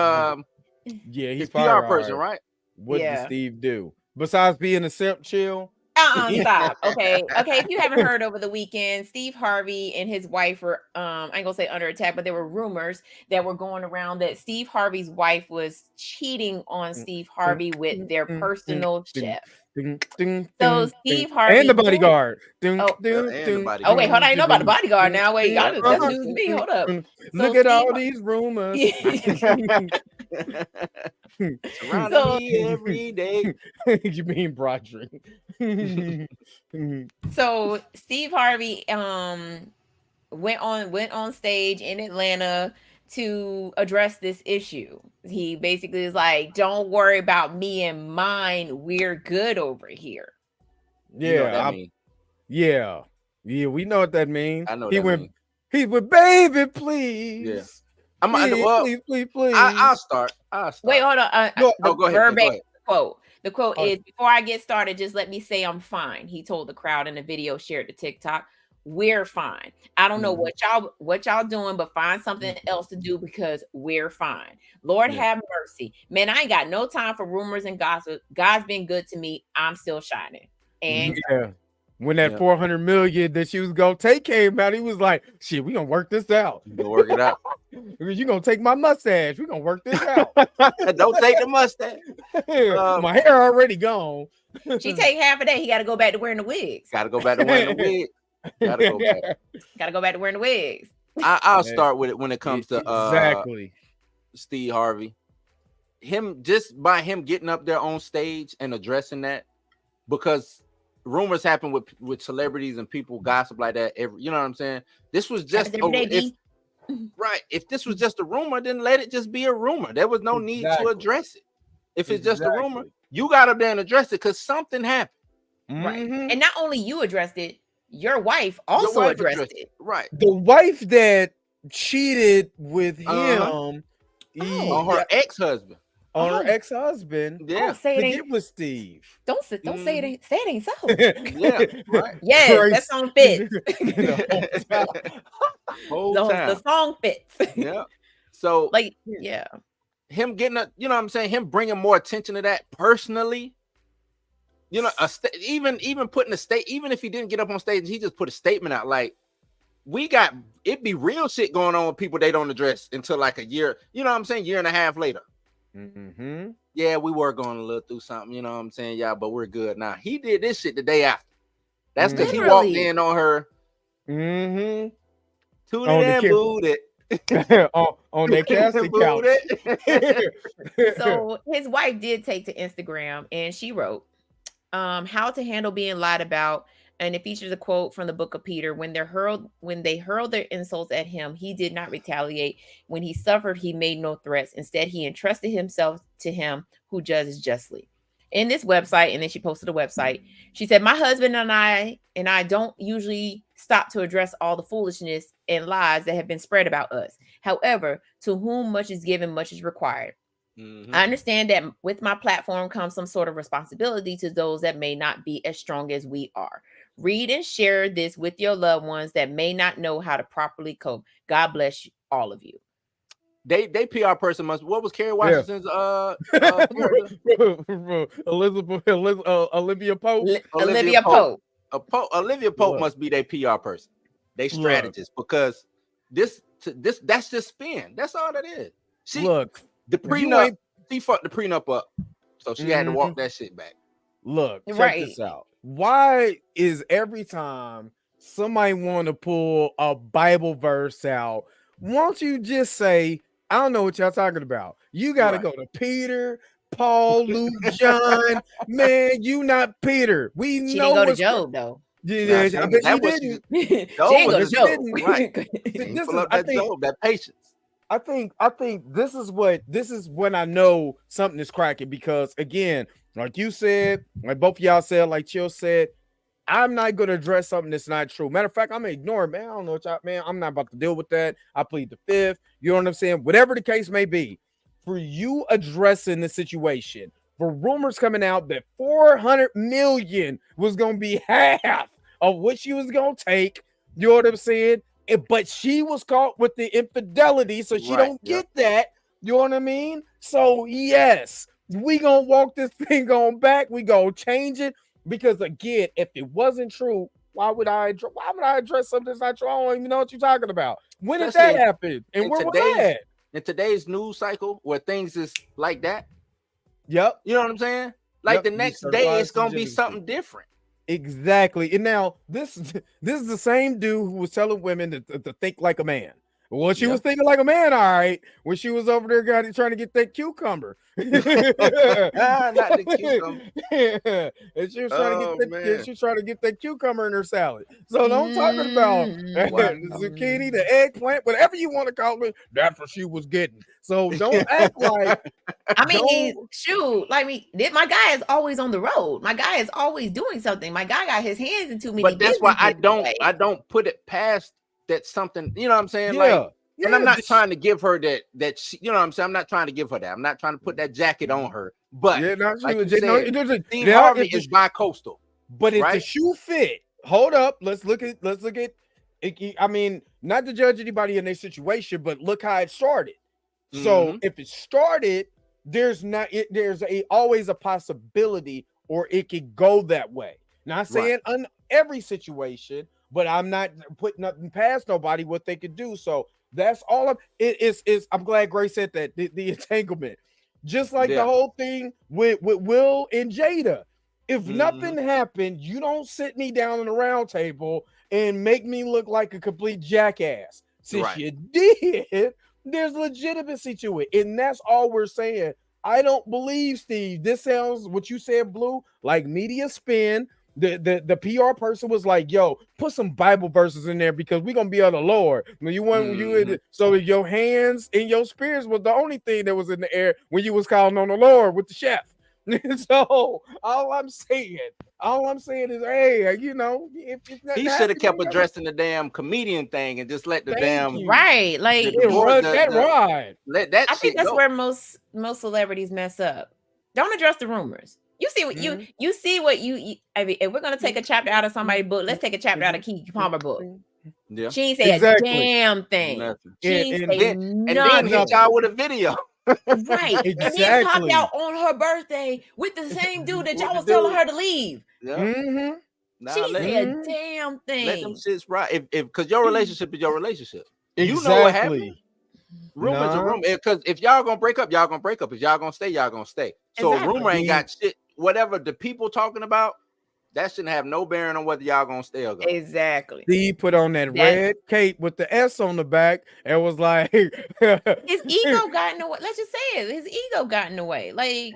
his PR person, right? What did Steve do besides being a simp? Chill. Stop. Okay. If you haven't heard, over the weekend, Steve Harvey and his wife were I ain't gonna say under attack, but there were rumors that were going around that Steve Harvey's wife was cheating on Steve Harvey with their personal chef. So Steve Harvey and the bodyguard. Oh wait, hold on. I know about the bodyguard now. Wait, y'all that's news to me. Hold up. Look at all these rumors. Surrounding me every day. You mean Broderick? So Steve Harvey went on stage in Atlanta to address this issue. He basically is like, "Don't worry about me and mine. We're good over here." Yeah, you know what that mean? Yeah, we know what that means. I know he went, baby, please. Yeah. Please. I'll start. Wait, hold on. Go ahead. Quote. The quote is, "Before I get started, just let me say I'm fine." He told the crowd in a video shared to TikTok. "We're fine. I don't know what y'all doing, but find something else to do because we're fine. Lord have mercy. Man, I ain't got no time for rumors and gossip. God's been good to me. I'm still shining." And when that 400 million that she was gonna take came out, he was like, "Shit, we gonna work this out. Go work it out. You gonna take my mustache? We gonna work this out. Don't take the mustache. My hair already gone." She take half a day. He got to go back to wearing the wigs. Got to go back to wearing the wig. Got to go back to wearing the wigs. I'll start with it when it comes to exactly Steve Harvey. Just by him getting up there on stage and addressing that, because rumors happen with celebrities and people gossip like that. You know what I'm saying? This was just if this was just a rumor, then let it just be a rumor. There was no need to address it. If it's just a rumor, you got up there and address it because something happened. Right. And not only you addressed it, your wife also addressed it. Right. The wife that cheated with him on her ex-husband. Her ex-husband. Yeah. Don't say it with Steve. Don't say it ain't so. Yeah, right. Yes, that song fits. The song fits. Yeah. So him getting you know what I'm saying, him bringing more attention to that personally. You know, even putting even if he didn't get up on stage, he just put a statement out like, it be real shit going on with people they don't address until like a year, you know what I'm saying, year and a half later. Yeah, we were going to look through something, you know what I'm saying, but we're good now. He did this shit the day after. That's because he walked in on her. Tooted and booted. on that casting couch. So his wife did take to Instagram and she wrote, "How to handle being lied about." And it features a quote from the book of Peter. When they hurled their insults at him, he did not retaliate. When he suffered, he made no threats. Instead, he entrusted himself to him who judges justly. In this website, and then she posted a website, she said, "My husband and I don't usually stop to address all the foolishness and lies that have been spread about us. However, to whom much is given, much is required. I understand that with my platform comes some sort of responsibility to those that may not be as strong as we are. Read and share this with your loved ones that may not know how to properly cope. God bless all of you. They PR person must. What was Kerry Washington's Olivia Pope? Olivia Pope. Olivia Pope must be their PR person. They strategist, because that's just spin. That's all that is. The prenup, she fucked the prenup up, so she had to walk that shit back. Look, check this out. Why is every time somebody want to pull a Bible verse out, won't you just say, I don't know what y'all talking about. You got to go to Peter, Paul, Luke, John. Man, you not Peter. She didn't go to Job, though. Yeah, I bet she didn't. She didn't go to Job. Right. That patience. I think this is when I know something is cracking, because again, like you said, like both of y'all said, like Chill said, I'm not going to address something that's not true. Matter of fact, I'm going to ignore it, man. I don't know what y'all, man. I'm not about to deal with that. I plead the fifth. You know what I'm saying? Whatever the case may be, for you addressing the situation, for rumors coming out that 400 million was going to be half of what she was going to take. You know what I'm saying? But she was caught with the infidelity, so she don't get that. You know what I mean? So yes, we gonna walk this thing on back. We gonna change it, because again, if it wasn't true, why would I address something that's not true? I don't even know what you're talking about. When did that happen? And where was that? In today's news cycle, where things is like that. Yep. You know what I'm saying? Like the next day, it's gonna be something different. Exactly. And now this is the same dude who was telling women to think like a man. Well, she was thinking like a man, all right, when she was over there trying to get that cucumber. Not the cucumber. And she was trying to get that cucumber in her salad. So don't talking about the zucchini, the eggplant, whatever you want to call it. That's what she was getting. So don't act like. I mean, shoot, like my guy is always on the road. My guy is always doing something. My guy got his hands in too many. But that's why I don't put it past. That's something, you know what I'm saying? And I'm not trying to give her that she, you know what I'm saying? I'm not trying to give her that. I'm not trying to put that jacket on her. But Steve Harvey is bi-coastal. But if the shoe fit, hold up, let's look at it. I mean, not to judge anybody in their situation, but look how it started. So if it started, there's always a possibility, or it could go that way. Not saying on every situation, but I'm not putting nothing past nobody what they could do. So that's all I'm glad Grace said that the entanglement, just like the whole thing with Will and Jada. If nothing happened, you don't sit me down on the round table and make me look like a complete jackass. Since you did, there's legitimacy to it. And that's all we're saying. I don't believe, Steve. This sounds, what you said, Blue, like media spin. The PR person was like, yo, put some Bible verses in there, because we're gonna be of the Lord. When you want so your hands and your spirits was the only thing that was in the air when you was calling on the Lord with the chef. So all I'm saying is, hey, you know, he should have kept addressing the damn comedian thing and just let the right. Like ride. Let that. I think that's where most celebrities mess up. Don't address the rumors. You see what you see what you. I mean, if we're gonna take a chapter out of somebody's book, let's take a chapter out of Keke Palmer book. Yeah, she ain't say a damn thing. And then hit y'all with a video. Right, and then popped out on her birthday with the same dude that y'all was telling her to leave. Yeah. She said a damn thing. Let them shits right. If because your relationship is your relationship. Exactly. You know what happened. Rumors are rumor. Because if y'all gonna break up, y'all gonna break up. If y'all gonna stay, y'all gonna stay. So rumor ain't got shit. Whatever the people talking about, that shouldn't have no bearing on whether y'all gonna stay or go. Exactly. He put on that red cape with the S on the back and was like, his ego got in the way. Let's just say it. His ego got in the way. Like,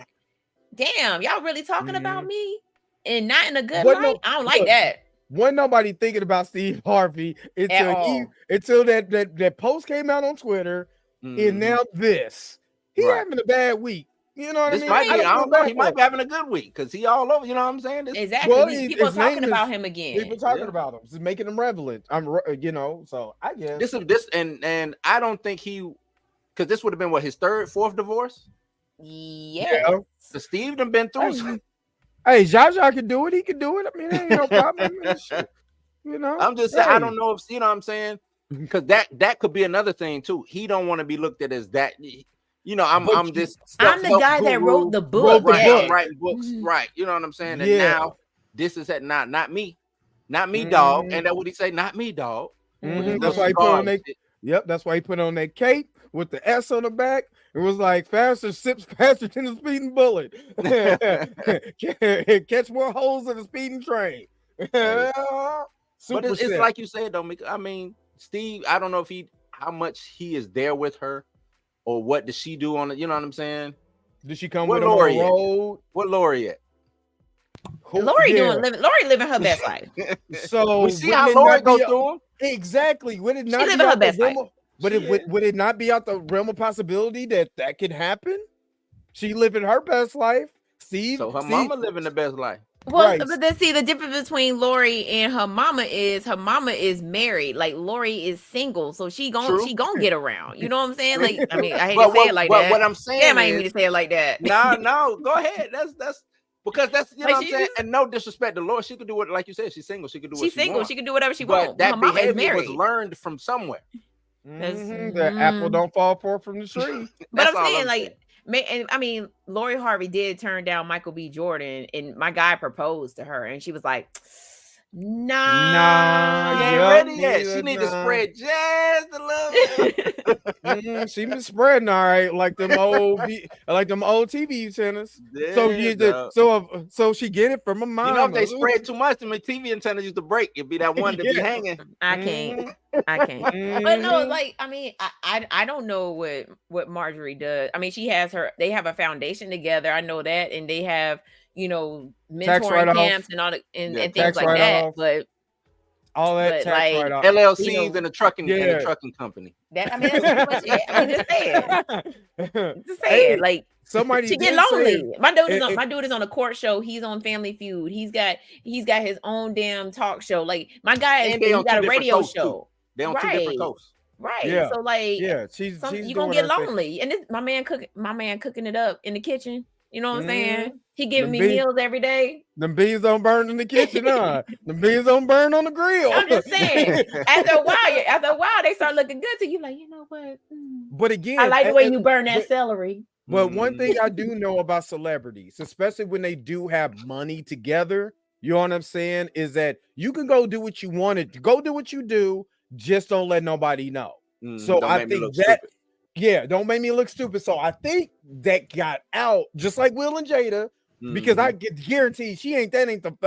damn, y'all really talking about me and not in a good light? I don't like that. Wasn't nobody thinking about Steve Harvey until that post came out on Twitter, and now this. He having a bad week. You know what I mean? I don't know. He might be having a good week because he all over. You know what I'm saying? Exactly. Well, people talking about him again. People talking about him. Just making him relevant. So I guess this and I don't think he, because this would have been his fourth divorce. Yes. Yeah. So Steve done been through some. Hey, Jaja can do it. He can do it. I mean, ain't no problem. Shit. You know, I'm just saying, I don't know if you know what I'm saying, because that could be another thing too. He don't want to be looked at as that. You know, I'm this. I'm the guy that wrote the book. Wrote the right, book. I'm writing books, right? You know what I'm saying? And Yeah. now this is not me, dog. And that what he say? Not me, dog. That's why he put on that. Yep, that's why he put on that cape with the S on the back. It was like faster, sips faster than a speeding bullet. Catch more holes in a speeding train. But it's like you said, though. I mean, Steve, I don't know if how much he is there with her, or what does she do on it? You know what I'm saying? Did she come with him on the road? What Lori at? Lori living her best life. So we see how Lori goes through him. Exactly. Would it not she living her best life? Would it not be out the realm of possibility that could happen? She living her best life. So her mama living the best life. Well, right. But then see the difference between Lori and her mama is married. Like Lori is single, so she gonna get around. You know what I'm saying? Like, I mean, I hate to say it like that. What I'm saying, damn, I ain't mean to say it like that. No, go ahead. That's because that's you know what I'm saying. And no disrespect to Lori, she could do what, like you said, she's single. She could do what she wants. She can do whatever she wants. That behavior was learned from somewhere. The apple don't fall far from the tree. But I'm saying, like, I mean, Lori Harvey did turn down Michael B. Jordan, and my guy proposed to her, and she was like, "Nah, you ain't ready yet. She need to spread just a little bit." She been spreading all right, like them old TV antennas. So she get it from a mom. You know, if they spread too much, the TV antennas used to break. It'd be that one to be hanging. I can't. But no, like, I mean, I don't know what Marjorie does. I mean, they have a foundation together. I know that, and they have, you know, mentoring camps and all and things like that. But all that tax like, write-off. LLCs and a trucking company. That, I mean, that's pretty much it. I mean, just saying, like, somebody she get lonely. My dude is on a court show. He's on Family Feud. He's got his own damn talk show. Like, my guy he's got a radio show. They on two different coasts. Right. Yeah. So like, she's you're gonna get lonely. And my man cooking it up in the kitchen. You know what I'm saying? He giving me meals every day. Them beans don't burn in the kitchen, huh? Them beans don't burn on the grill. I'm just saying. After a while, they start looking good to you. Like, you know what? But again, I like the way you burn that celery. But one thing I do know about celebrities, especially when they do have money together, you know what I'm saying, is that you can go do what you wanted to go do what you do. Just don't let nobody know. So I think that, don't make me look stupid. So I think that got out just like Will and Jada, because I get guaranteed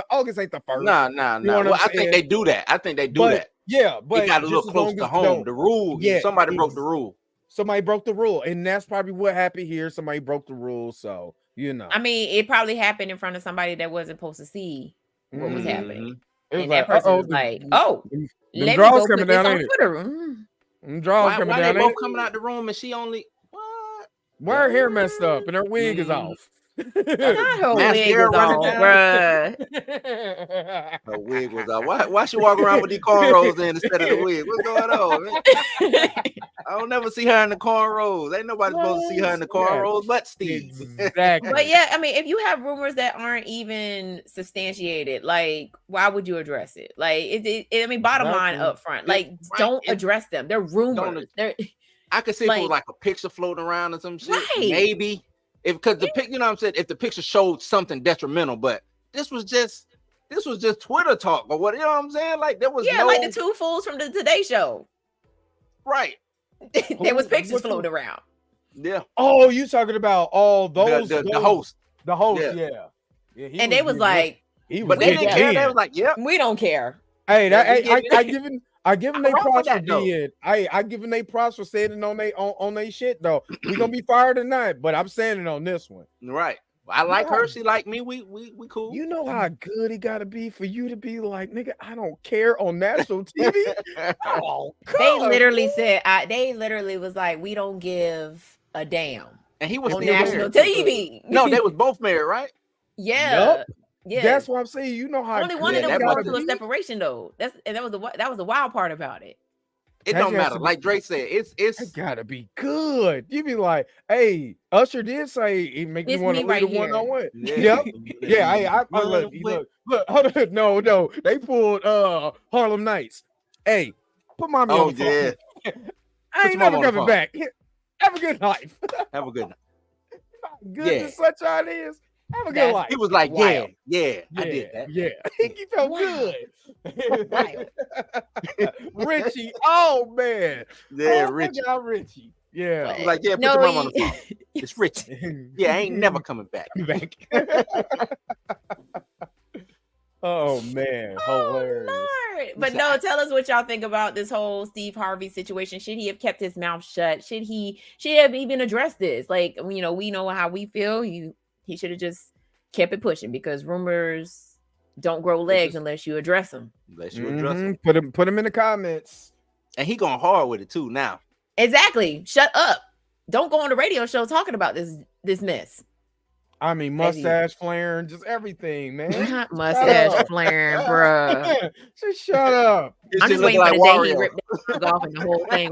August ain't the first. Nah. Well, I think they do that. Yeah, but it got a little close to home. The rule, somebody broke the rule. Somebody broke the rule, and that's probably what happened here. Somebody broke the rule, so you know. I mean, it probably happened in front of somebody that wasn't supposed to see what was happening. And that person was like, "Oh, let me go put this on Twitter." Why they both coming out the room and she only what? Why her hair messed up and her wig is off? Not her wig is off, bruh. Her wig was off. Why she walk around with these cornrows in instead of the wig? What's going on, man? I don't never see her in the cornrows. Ain't nobody supposed to see her in the cornrows but Steve. Exactly. But yeah, I mean, if you have rumors that aren't even substantiated, like, why would you address it? Like, I mean, bottom line up front, like, don't address them. They're rumors. I could see if it was like a picture floating around or some shit. Right. Maybe. Because the pic, you know what I'm saying? If the picture showed something detrimental, but this was just Twitter talk or what, you know what I'm saying? Like, there was like the two fools from the Today Show. Right. There was pictures floating around. Yeah. Oh, you talking about all those the host. The host, yeah. And they was like, they didn't care. They was like, yep. We don't care. Hey, I give them their props for being. I give them their props for standing on they shit though. We gonna be fired tonight, but I'm standing on this one. Right. I like her. She like me. We cool. You know how good it gotta be for you to be like, nigga, I don't care on national TV. They literally said, they literally was like, we don't give a damn. And he was on national TV. No, they was both married, right? Yeah. Yep. Yeah, that's what I'm saying. You know how only one of them was to a separation though. That was the wild part about it. It don't matter. Like Drake said, it gotta be good. You be like, hey, Usher did say it make you want to lead a one-on-one. Yep. Yeah, I look, hold on. No. They pulled Harlem Nights. Hey, put mommy on the phone. I ain't never coming back. Have a good life. Have a good night. Good as sunshine is. Have a good life. He was like, yeah, I did that. Yeah. He felt good. Richie, oh man. Yeah, Richie. Richie. Yeah. He's like, yeah, put your mom on the phone. It's Richie. Yeah, I ain't never coming back. Oh man, hilarious. Lord. But no, tell us what y'all think about this whole Steve Harvey situation. Should he have kept his mouth shut? Should he have even addressed this? Like, we know how we feel. He should have just kept it pushing, because rumors don't grow legs unless you address them. Unless you address them. Put him in the comments. And he going hard with it too now. Exactly. Shut up. Don't go on the radio show talking about this mess. I mean, mustache flaring, just everything, man. Mustache flaring, bruh. Just shut up. I'm just waiting for the day he ripped the off and the whole thing.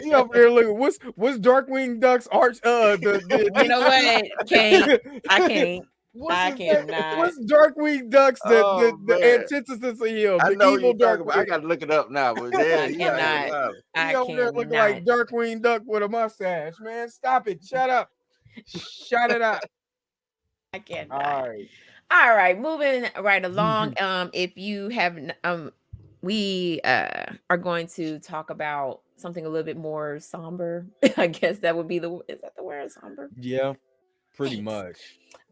He over there looking. What's Darkwing Duck's arch? You know what? I can't. I cannot. What's Darkwing Duck's the antithesis of him? I know evil Darkwing. I gotta look it up now. But yeah, he over there looking like Darkwing Duck with a mustache. Man, stop it! Shut up! Shut it up! I can't. All right. Moving right along. If you have, we are going to talk about something a little bit more somber. I guess that would be is that the word, somber? Yeah, pretty much.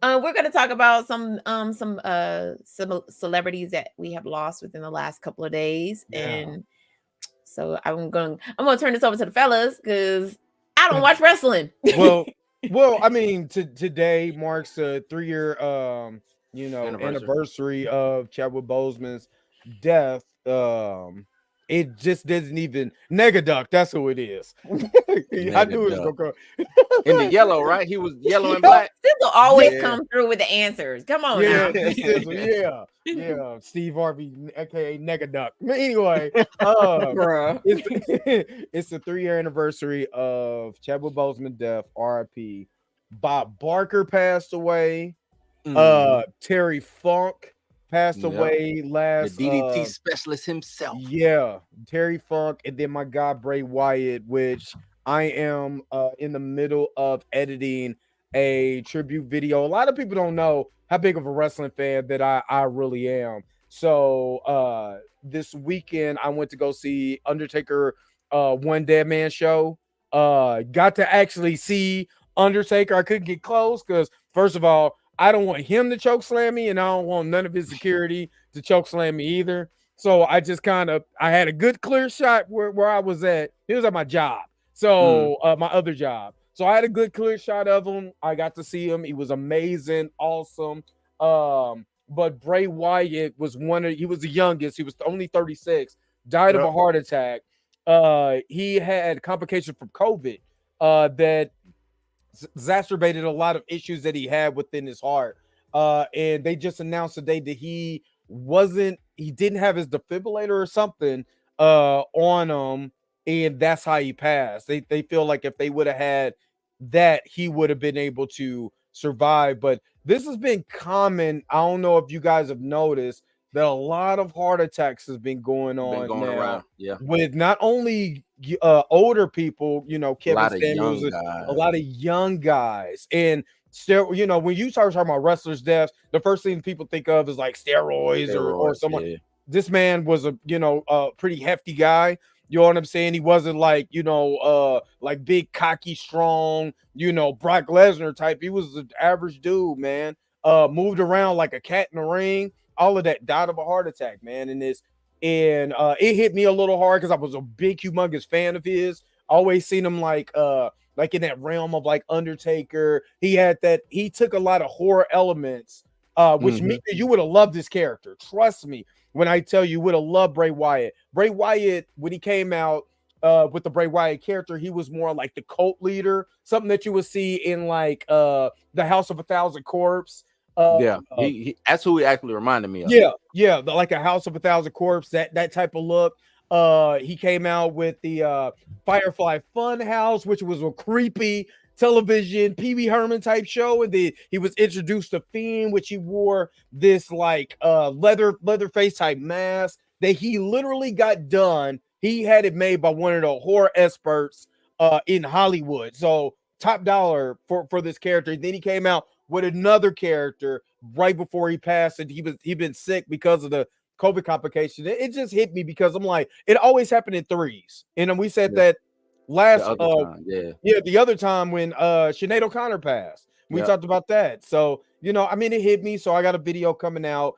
We're going to talk about some celebrities that we have lost within the last couple of days, and so I'm going to turn this over to the fellas, because I don't watch wrestling. Well, I mean, today marks a 3-year anniversary of Chadwick Boseman's death. It just doesn't even Negaduck. That's who it is. I knew it was gonna come in the yellow, right? He was yellow and black. Sizzle always come through with the ansers. Come on, now. Yeah. Steve Harvey, aka Negaduck. Anyway, it's the 3-year anniversary of Chadwick Boseman's death. R.I.P. Bob Barker passed away. Terry Funk passed away last. The DDT specialist himself. Yeah, Terry Funk, and then my guy Bray Wyatt, which I am in the middle of editing a tribute video. A lot of people don't know how big of a wrestling fan that I really am. So this weekend I went to go see Undertaker One Dead Man show. Got to actually see Undertaker. I couldn't get close because, first of all, I don't want him to choke slam me, and I don't want none of his security to choke slam me either. So I just I had a good clear shot where I was at. He was at my job. So my other job. So I had a good clear shot of him. I got to see him. He was amazing, awesome. But Bray Wyatt was he was the youngest. He was only 36, died of a heart attack. He had complications from COVID that exacerbated a lot of issues that he had within his heart. And they just announced today that he didn't have his defibrillator or something on him, and that's how he passed. They feel like if they would have had that, he would have been able to survive. But this has been common. I don't know if you guys have noticed that a lot of heart attacks has been going on around. Yeah, with not only older people, Kevin Samuels, a lot of young guys. And still, when you start talking about wrestlers' deaths, the first thing people think of is like steroids or someone. Yeah. This man was a pretty hefty guy. You know what I'm saying? He wasn't like, like big, cocky, strong, Brock Lesnar type. He was an average dude, man. Moved around like a cat in the ring. All of that, died of a heart attack, man. And it hit me a little hard because I was a big, humongous fan of his. Always seen him like in that realm of like Undertaker. He took a lot of horror elements, which Mika, you would have loved this character. Trust me when I tell you would have loved Bray Wyatt. Bray Wyatt, when he came out with the Bray Wyatt character, he was more like the cult leader, something that you would see in like the House of a Thousand Corpse. That's who he actually reminded me of. Yeah, like a House of a Thousand Corpse, that type of look. He came out with the Firefly Funhouse, which was a creepy television Pee Wee Herman type show, and then he was introduced to Fiend, which he wore this like leather face type mask that he literally got done. He had it made by one of the horror experts in Hollywood, so top dollar for this character. And then he came out with another character right before he passed, and he'd been sick because of the COVID complication. It just hit me because I'm like, it always happened in threes, and then we said that last the other time when Sinead O'Connor passed, we talked about that. So I mean, it hit me. So I got a video coming out.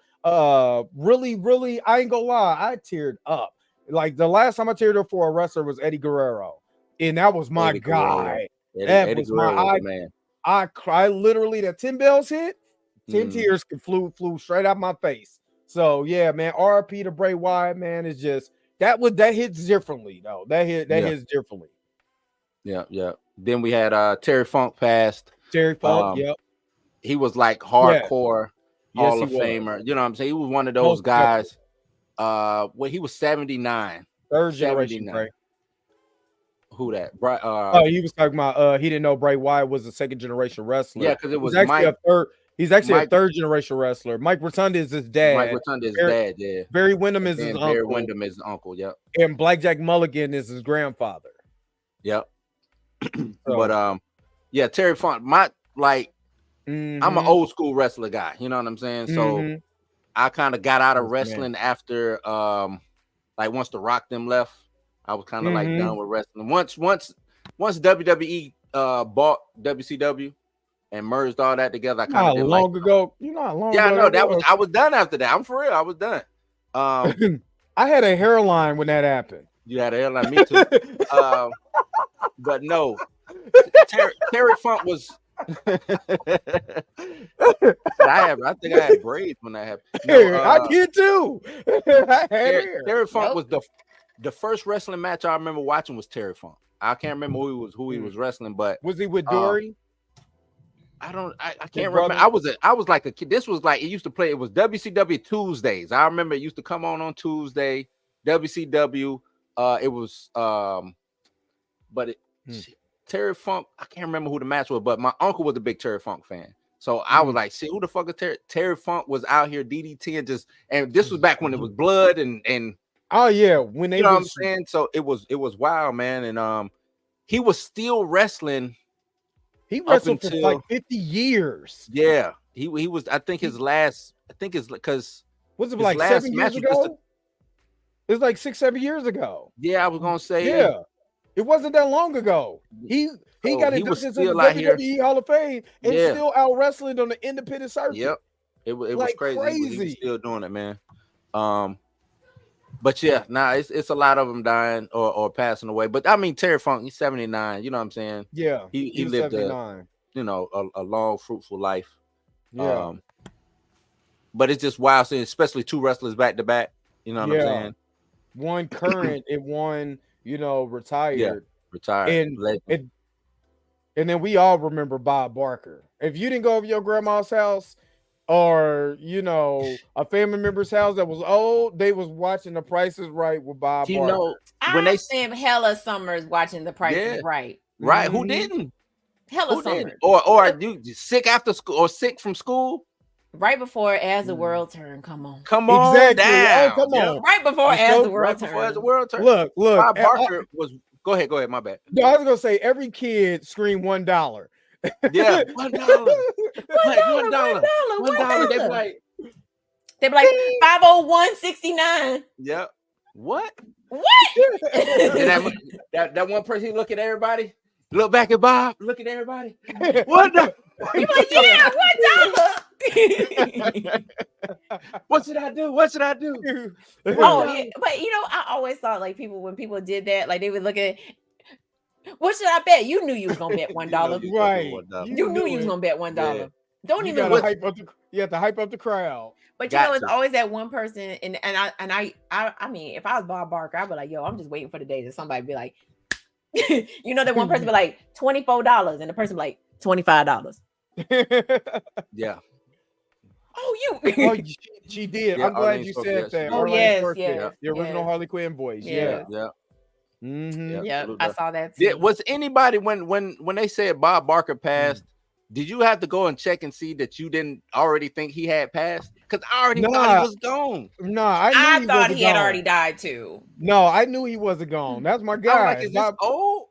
Really, I ain't gonna lie, I teared up. Like the last time I teared up for a wrestler was Eddie Guerrero, and that was my guy. That was my man. I cried literally. That 10 bells hit, 10 tears flew straight out my face. So yeah, man, RIP to Bray Wyatt, man. Is just that hits differently though. That hits differently. Yeah. Then we had Terry Funk passed. Terry Funk, he was like hardcore Hall of Famer. You know what I'm saying? He was one of those guys. When he was 79. Third generation, Bray. Who that? He was talking about he didn't know Bray Wyatt was a second generation wrestler. Yeah, because it was he's actually a third generation wrestler. Mike Rotunda is his dad. Mike Rotunda is his dad, yeah. Barry Windham is his uncle. Barry Windham is his uncle, yep. And Blackjack Mulligan is his grandfather. Yep. But Terry Funk, I'm an old school wrestler guy, you know what I'm saying? So I kind of got out of wrestling after once The Rock them left. I was kind of like done with wrestling. Once WWE bought WCW and merged all that together, I kind of did long ago. You know how long ago? Yeah, I know I was done after that. I'm for real. I was done. I had a hairline when that happened. You had a hairline, me too. But no, Terry Funk was. I think I had braids when that happened. No, I did too. Terry Funk was the first wrestling match I remember watching was Terry Funk. I can't remember who he was wrestling, but was he with Dory? I can't remember. I was like a kid. This was like it used to play. It was WCW Tuesdays. I remember it used to come on Tuesday. WCW. It was Terry Funk. I can't remember who the match was, but my uncle was a big Terry Funk fan. So I was like, see, who the fuck is Terry Funk was out here DDT and this was back when it was blood and oh yeah, when they know what I'm saying. So it was wild, man. And he was still wrestling. He wrestled for like 50 years. Yeah, he was. I think his last. I think it's because was it like 7 years ago? It was like 6-7 years ago. Yeah, I was gonna say. Yeah, it wasn't that long ago. He got inducted into the WWE Hall of Fame and still out wrestling on the independent circuit. Yep, it was crazy. He was still doing it, man. But yeah, it's a lot of them dying or passing away. But I mean, Terry Funk, he's 79. You know what I'm saying? Yeah, he lived a long, fruitful life. Yeah. But it's just wild seeing, especially two wrestlers back to back. You know what I'm saying? One current and one, retired. Yeah, retired. And then we all remember Bob Barker. If you didn't go over your grandma's house, or a family member's house that was old, they was watching The Price is Right with Bob Barker. When they spent hella summers watching The Price is Right. Right. Who didn't? Hella summers. Didn't? Or you sick after school or sick from school? Right before As the World Turned. Come on. Exactly. Down. Oh, come on. Right before As the World Turned. Look. Bob Barker was go ahead, my bad. No, I was gonna say every kid screamed $1. Yeah, $1. $1. They be like 501.69. Yep. What? And that one person look at everybody, look back at Bob, look at everybody. $1. You like, yeah, $1. What should I do? What should I do? Oh, yeah. But I always thought like when people did that, like they would look at. What should I bet? You knew you was gonna bet $1, right? You knew you was gonna bet $1. Yeah. Don't you even. You have to hype up the crowd. But it's always that one person, and I mean, if I was Bob Barker, I'd be like, yo, I'm just waiting for the day that somebody be like, that one person be like $24, and the person be like $25. Yeah. Oh, Oh, you. she did. Yeah, I'm glad Arlene you spoke, said yeah, she that. did. Oh, Arlene yes, Stokes did. yes, The original yes. Harley Quinn voice. Yeah. Yeah. Yeah, Yep, absolutely. I saw that Yeah, too. was anybody when they said Bob Barker passed? Did you have to go and check and see that you didn't already think he had passed? Because I already thought he was gone. I knew I he thought wasn't he had gone. already died too. No, I knew he wasn't gone. That's my I was guy. like, is this old?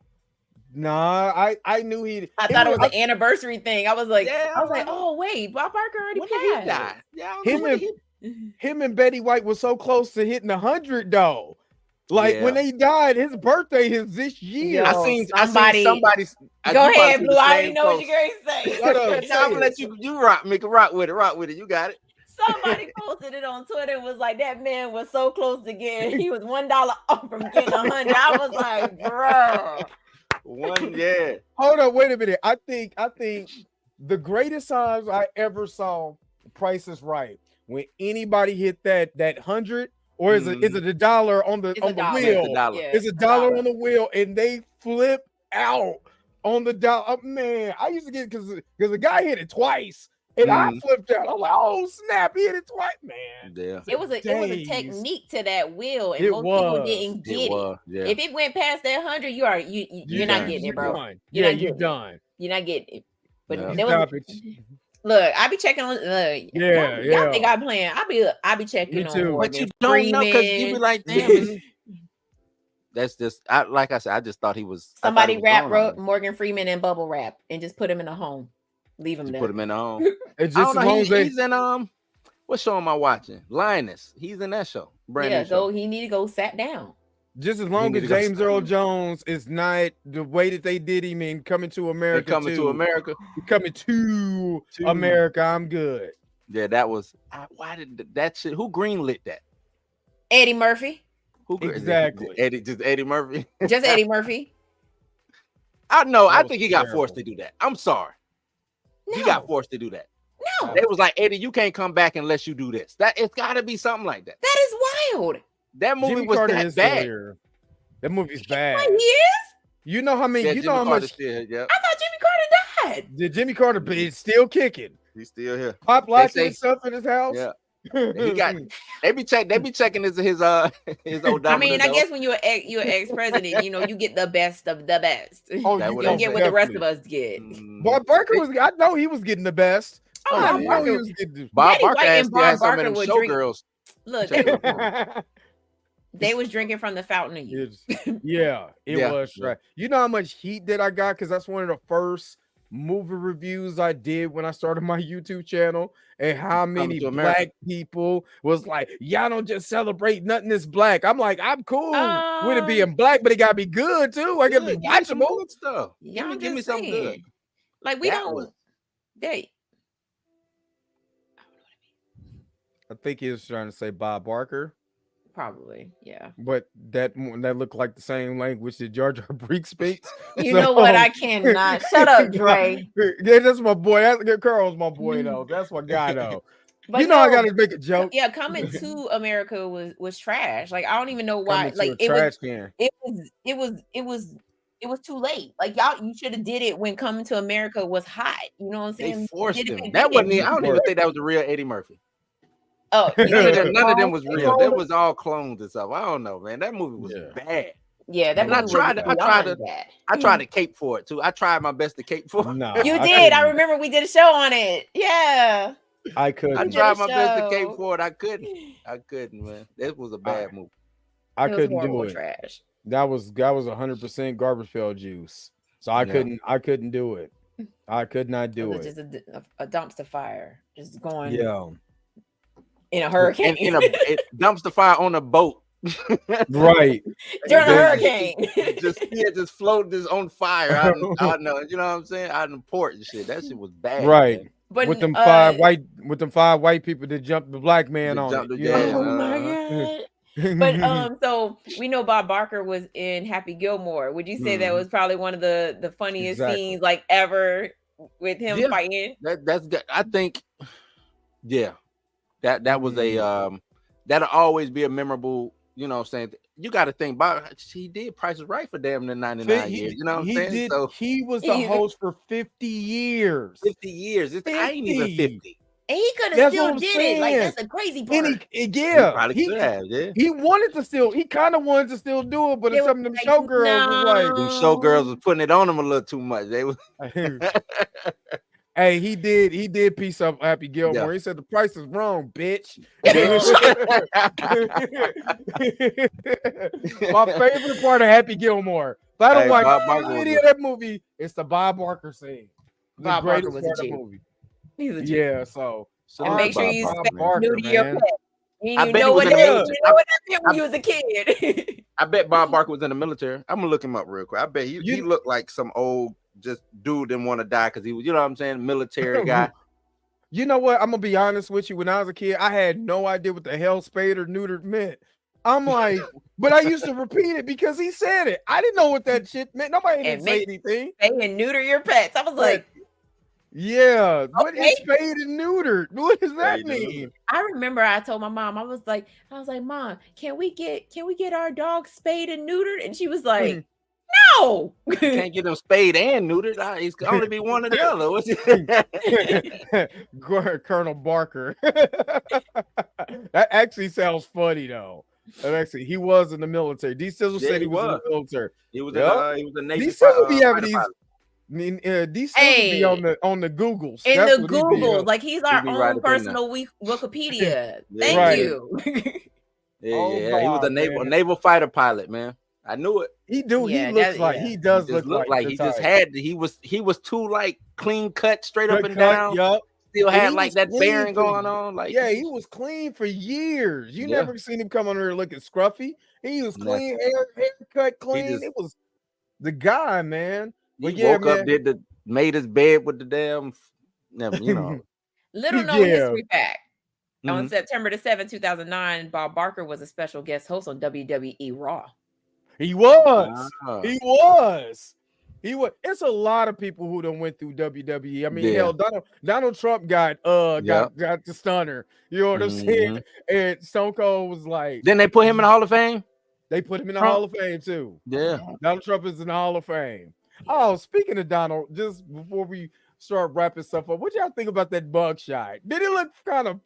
Nah, I knew he. I thought it was an anniversary thing. I was like, Yeah, oh wait, Bob Barker already when did he passed. die? Yeah, I was Him like, when and did he- him and Betty White was so close to hitting 100 though. Like when Yeah. they died, his birthday is this year. Yo, I seen somebody- somebody. Go you probably ahead, see Blue. the I same already know what post. you're going to say. Shut up, Nah, I'm say gonna let it. you rock, make it rock with it. You got it. Somebody posted it on Twitter and was like, that man was so close to getting, he was $1 off from getting 100. I was like, bro. Yeah. Hold on, wait a minute. I think the greatest times I ever saw Price is Right when anybody hit that 100, or is it a dollar on the It's a dollar. wheel? It's a dollar. Yeah, It's a dollar on the wheel, and they flip out on the dollar. Man, I used to get because the guy hit it twice, and I flipped out. I'm like, oh snap, he hit it twice, man. Yeah. It was a technique to that wheel, and most people didn't get it. Yeah. If it went past that 100, you're not getting it, bro. Done. You're You're done. You're not getting it. But Yeah. there was, look, I be checking on. Y'all think I'm playing? I be checking Me too. on. But you don't know because you be like, damn. That's just like I said. I just thought he was Somebody wrap gone. Morgan Freeman in bubble wrap and just put him in a home. Leave him there. Put him in the home. It's I just don't know. He's in what show am I watching? Linus. He's in that show. Brand new show. He need to go sat down. Just as long as James Earl Jones is not the way that they did him in Coming to America. Coming to America, I'm good. Yeah, that was. Why did that shit? Who greenlit that? Eddie Murphy. Exactly. Eddie Murphy. Just Eddie Murphy. I know. I think he got forced to do that. I'm sorry. No. He got forced to do that. No. They was like, Eddie, you can't come back unless you do this. It's got to be something like that. That is wild. That movie Jimmy was Carter that bad. That movie's bad. He is? You know how many? Yeah, you Jimmy know how Carter much? Still, yeah. I thought Jimmy Carter died. The Jimmy Carter is still kicking. He's still here. Pop locking stuff in his house. Yeah. He got. They be checking his old. I mean, I guess when you're an ex-president, you get the best of the best. Oh, you don't get what the rest of us get. Bob Barker was. I know he was getting the best. Oh, I know he was getting. Bob Betty Barker White and had some Bob of them Barker would showgirls. Look, they was drinking from the fountain of youth. It was right. You know how much heat that I got because that's one of the first movie reviews I did when I started my YouTube channel, and how many black people was like, y'all don't just celebrate nothing that's black. I'm like, I'm cool with it being black, but it gotta be good too. I gotta be watchable stuff. Give me something good. Like we don't. I think he was trying to say Bob Barker. Probably, yeah. But that looked like the same language that Jar Jar Binks speaks. You know what? I cannot. Shut up, Dre. Yeah, that's my boy. Carl's my boy, though. That's my guy, though. But I gotta make a joke. Yeah, Coming to America was trash. Like I don't even know why. Like it was too late. Like you should have did it when Coming to America was hot. You know what I'm saying? They forced him. That wasn't. I don't even think that was the real Eddie Murphy. Oh, none of them was real. They was all clones and stuff. I don't know, man. That movie was bad. Yeah, that movie I tried to cape for it too. I tried my best to cape for it. No, you did. I remember we did a show on it. Yeah. I couldn't. I tried my best to cape for it. I couldn't, man. It was a bad movie. I couldn't do it. Trash. That was 100% garbage pail juice. So I couldn't do it. I could not do it. Just a dumpster fire. Just going. Yeah. In a hurricane. It dumpster fire on a boat. Right. During a hurricane. just floating this on fire. I know. You know what I'm saying? Out in the port and shit. That shit was bad. Right. Man. But with them five white people that jumped the black man on it. Oh my God. But so we know Bob Barker was in Happy Gilmore. Would you say that was probably one of the funniest scenes like ever with him fighting? That's good. I think that was a that'll always be a memorable, you know what I'm saying? You got to think about he did Price is Right for damn near 99 years. You know what I'm saying? So he was the host for 50 years. 50 years. I ain't even 50. And he could have That's still what I'm did it. Like, saying. that's the crazy And part. He yeah, probably could have, yeah. he wanted to still. He kind of wanted to still do it, but They some of were them like, showgirls was Them showgirls no. was putting it on him a little too much. They was like, "Hey, he did piece up Happy Gilmore. Yeah. He said the price is wrong, bitch." My favorite part of Happy Gilmore. If I don't Hey, like Bob Barker any was of that movie, it's the Bob Barker scene. The Bob Barker greatest was a part of G. the movie. He's a G. Yeah, so Shout And out make to sure Bob you Barker, spend man. Barker, new to your man. pet. You I didn't bet he know was what in the that, you military. know what that meant when you was a kid. I bet Bob Barker was in the military. I'm gonna look him up real quick. I bet he looked like some old just dude didn't want to die because he was, you know what I'm saying, military guy. You know what? I'm gonna be honest with you. When I was a kid, I had no idea what the hell spayed or neutered meant. I'm like, but I used to repeat it because he said it. I didn't know what that shit meant. Nobody didn't say anything. Spay and neuter your pets. I was like, yeah, what okay. is spayed and neutered? What does that Spayed and mean? I remember I told my mom, I was like, Mom, can we get our dog spayed and neutered? And she was like, no. You can't get him spayed and neutered. It's can only be one or the other. What's Colonel Barker. That actually sounds funny though. Actually, he was in the military. D Sizzle said he was in the military. He was Yep. a Navy. D Sizzle be having fighter these. pilot. D Sizzle be on the Googles. In That's the what he be Google, on. like he's our He be right own up in there. personal Wikipedia. Yeah, Thank right. you. Yeah, Oh, yeah. He was a God, naval fighter pilot, man. I knew it. He do. Yeah, he looks that- like yeah. he does Just look like he just had. He was too like clean cut, straight up and down. Yup. Still And had he like was that clean bearing for- going on. Like Yeah, he was clean for years. You Yeah. never seen him come on here looking scruffy. He was Nothing. clean, haircut clean. just- It was the guy, man. He But yeah, woke up, man. made his bed with the damn, you know. Little known Yeah. history fact. On Mhm. September the 7th, 2009, Bob Barker was a special guest host on WWE Raw. He was. Ah. He was. He was. It's a lot of people who done went through WWE. I mean, Yeah. hell, Donald Trump got Yep. got the stunner. You know what I'm saying? And Stone Cold was like, Then they put him in the Hall of Fame. they put him in the Trump. Hall of Fame too. Yeah. Donald Trump is in the Hall of Fame. Oh, speaking of Donald, just before we start wrapping stuff up, what y'all think about that bug shot? Did it look kind of?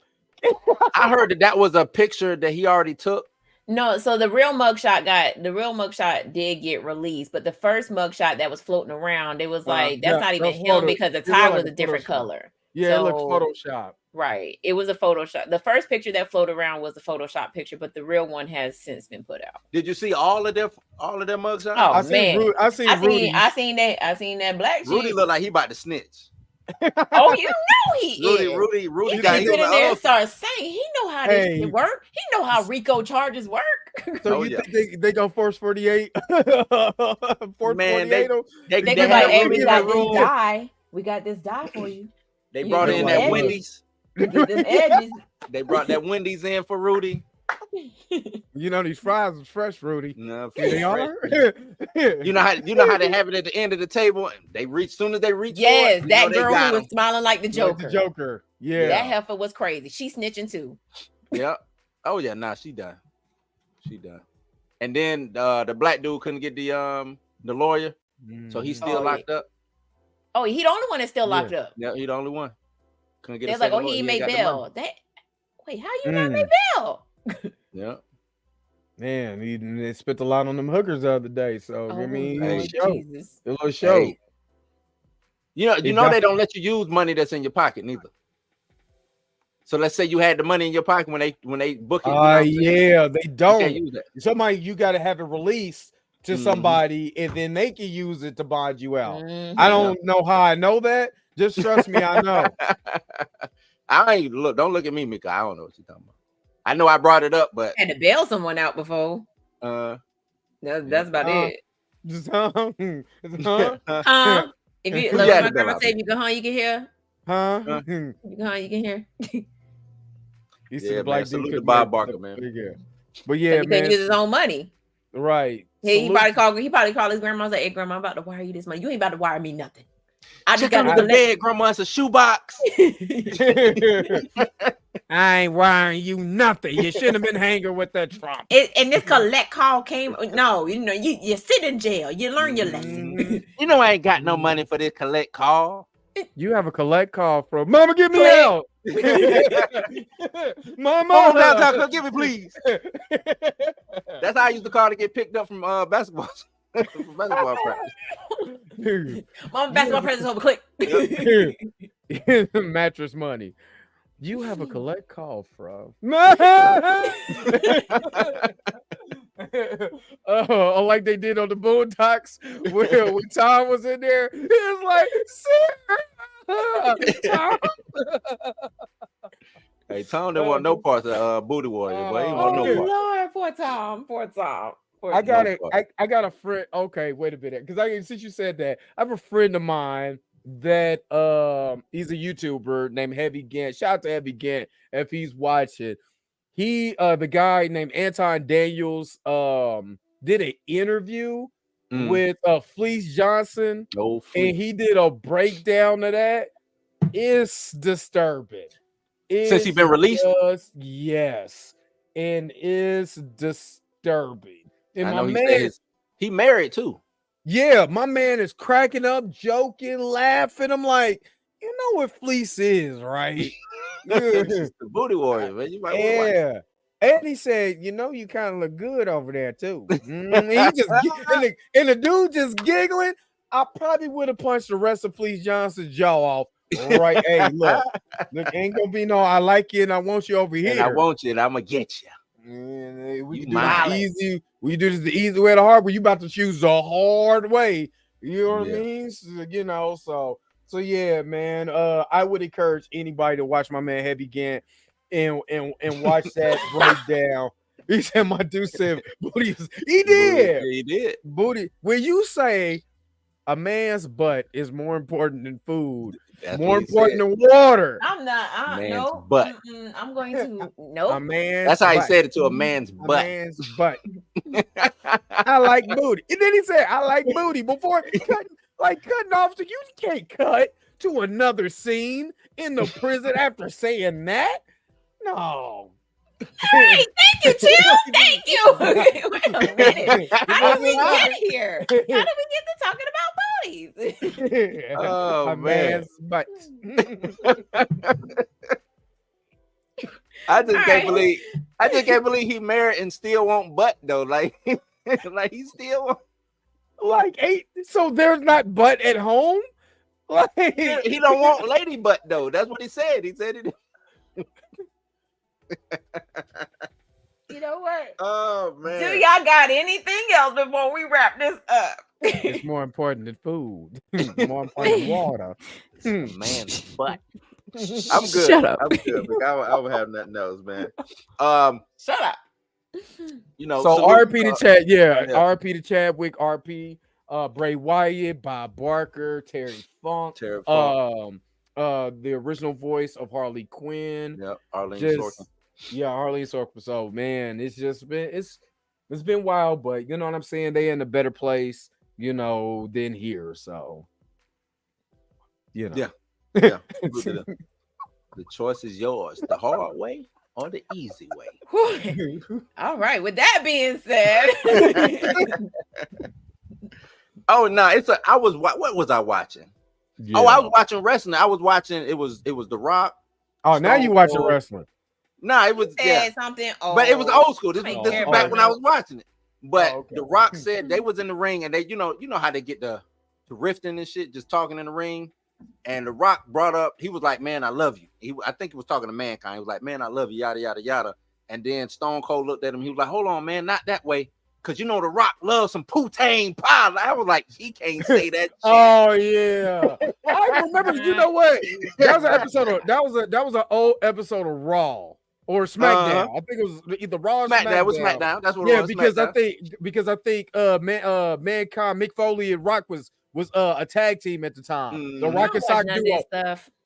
I heard that was a picture that he already took. No, so the real mugshot did get released, but the first mugshot that was floating around, it was like that's yeah, not even that's him photo- because the it tie looked was like a a different Photoshop. color. Yeah, it looked So- Photoshop. Right. It was a Photoshop. The first picture that floated around was a Photoshop picture, but the real one has since been put out. Did you see all of their mugshots? Oh, I seen man. Rudy. I seen Rudy. I seen that black Rudy shit. looked like he about to snitch. Oh, you know he is. Rudy He got can he get was in there and like, start saying he know how this Hey. shit work. He know how RICO charges work. So Oh, you yeah. think they go force 48? Force Man, 48? They they be had like, hey, Rudy we in got the this room. dye. We got this dye for you. They You brought get in the that edges. Wendy's. Get them edges. They brought that Wendy's in for Rudy. You know these fries are fresh, Rudy. No, Yeah, they are. You know how they have it at the end of the table. They reach soon as they reach. Yes, for it, that they girl got who was 'em. smiling like the Like Joker. the Joker. Yeah. That heifer was crazy. She snitching too. Yeah. Oh yeah. Nah, she done. She done. And then the black dude couldn't get the lawyer, so he's still Oh, locked up. Oh, he the only one that's still locked up. Yeah, he the only one. Couldn't get. They're a like, second oh, he lawyer. ain't ain't made got the money. bail. Wait, how you not made bail? Yeah. Man, they spent a lot on them hookers the other day. So I mean, Lord it show. Jesus. It will show. Hey. You know they don't let you use money that's in your pocket neither. So let's say you had the money in your pocket when they book it. You know what I'm saying? Yeah, they You can't don't. use that. Somebody, you got to have it released to Mhm. somebody, and then they can use it to bond you out. Mhm. I don't know how I know that. Just trust me, I know. I ain't don't look at me, Mika. I don't know what you're talking about. I know I brought it up, but Had to bail someone out before. That's about it. Just, huh? If you Who look, you had my to bail grandma out say, you can you can hear. Huh? Huh? You can hear. You see Yeah, the black man, dude salute to couldn't Bob get- Barker, man. Yeah. But yeah, He man. couldn't use his own money. Right. He Salute- probably called his grandma and said, hey, grandma, I'm about to wire you this money. You ain't about to wire me nothing. I just check got under to the bed, grandma. It's a shoebox. I ain't wiring you nothing. You shouldn't have been hanging with that Trump. And this collect call came. No, you sit in jail. You learn your lesson. You know I ain't got no money for this collect call. You have a collect call from Mama. Get me Click. out. Mama, downtown, give me please. That's how I used to call to get picked up from basketball. From basketball practice. Mom, basketball presents over. Click. Mattress money. You have a collect call from. Oh, like they did on the Boondocks where when Tom was in there, he was like, Tom. Hey, Tom didn't want no parts of Booty Warrior, but he want no parts. Lord, poor Tom. I got a friend. Okay, wait a minute, because since you said that, I have a friend of mine that he's a YouTuber named Heavy Gant. Shout out to Heavy Gant if he's watching. He the guy named Anton Daniels did an interview with Fleece Johnson, and he did a breakdown of that. It's disturbing. Since he's been released? Yes, and it's disturbing. And I know he married too. Yeah, my man is cracking up, joking, laughing. I'm like, you know what Fleece is, right? The Booty Warrior, man. You might yeah. And he said, you know, you kind of look good over there too. And the dude just giggling. I probably would have punched the rest of Fleece Johnson's jaw off. All right, hey, look, ain't gonna be no I like you and I want you over here. And I want you and I'm gonna get you. We do this the easy way or the hard way. You about to choose the hard way. You know what I mean? So, so yeah, man. I would encourage anybody to watch my man Heavy Gant and watch that breakdown. He said my dude said booty. He did. Booty. When you say a man's butt is more important than food, more important than water. I'm not. No. Butt. I'm going to no. A man's. That's how he said it to a man's butt. A man's butt. I like booty. And then he said, "I like booty." Before cutting off, so you can't cut to another scene in the prison after saying that. No. Hey, thank you, Tim. Thank you. Wait a minute. How did we get here? How did we get to talking about bodies? Oh, a man. man's butt. I just can't believe he married and still want butt though. Like he still want So there's not butt at home? Like he don't want lady butt though. That's what he said. He said it. You know what? Oh man. Do y'all got anything else before we wrap this up? It's more important than food. More important than water. Man's butt. I'm good. Shut up. I'm good. I would have nothing else, man. Shut up. You know, so RP to Chad, yeah. RP to Chadwick, RP, Bray Wyatt, Bob Barker, Terry Funk, the original voice of Harley Quinn. Yeah, Arlene Sorkin. Yeah, Arlene Sorkin. So man, it's just been it's been wild, but you know what I'm saying? They in a better place, you know, than here. So you know. Yeah. The choice is yours. The hard way or the easy way. All right. With that being said. Oh no, what was I watching? Yeah. Oh, I was watching wrestling. I was watching it was The Rock. Oh, now you watching wrestling. No, it was something old. But it was old school. This was back when I was watching it. But The Rock said they was in the ring and they, you know how they get the rifting and shit, just talking in the ring. And The Rock brought up, he was like, "Man, I love you." I think he was talking to Mankind. He was like, "Man, I love you," yada yada yada. And then Stone Cold looked at him. He was like, "Hold on, man, not that way, because you know The Rock loves some poutine pie." I was like, he can't say that. Shit. Oh yeah, I remember. You know what? That was an episode of that was an old episode of Raw or SmackDown. I think it was either Raw or SmackDown. It was SmackDown. That's what. Yeah, it was, because SmackDown. I think Mankind, Mick Foley, and Rock was a tag team at the time. The Rock and Sock duo.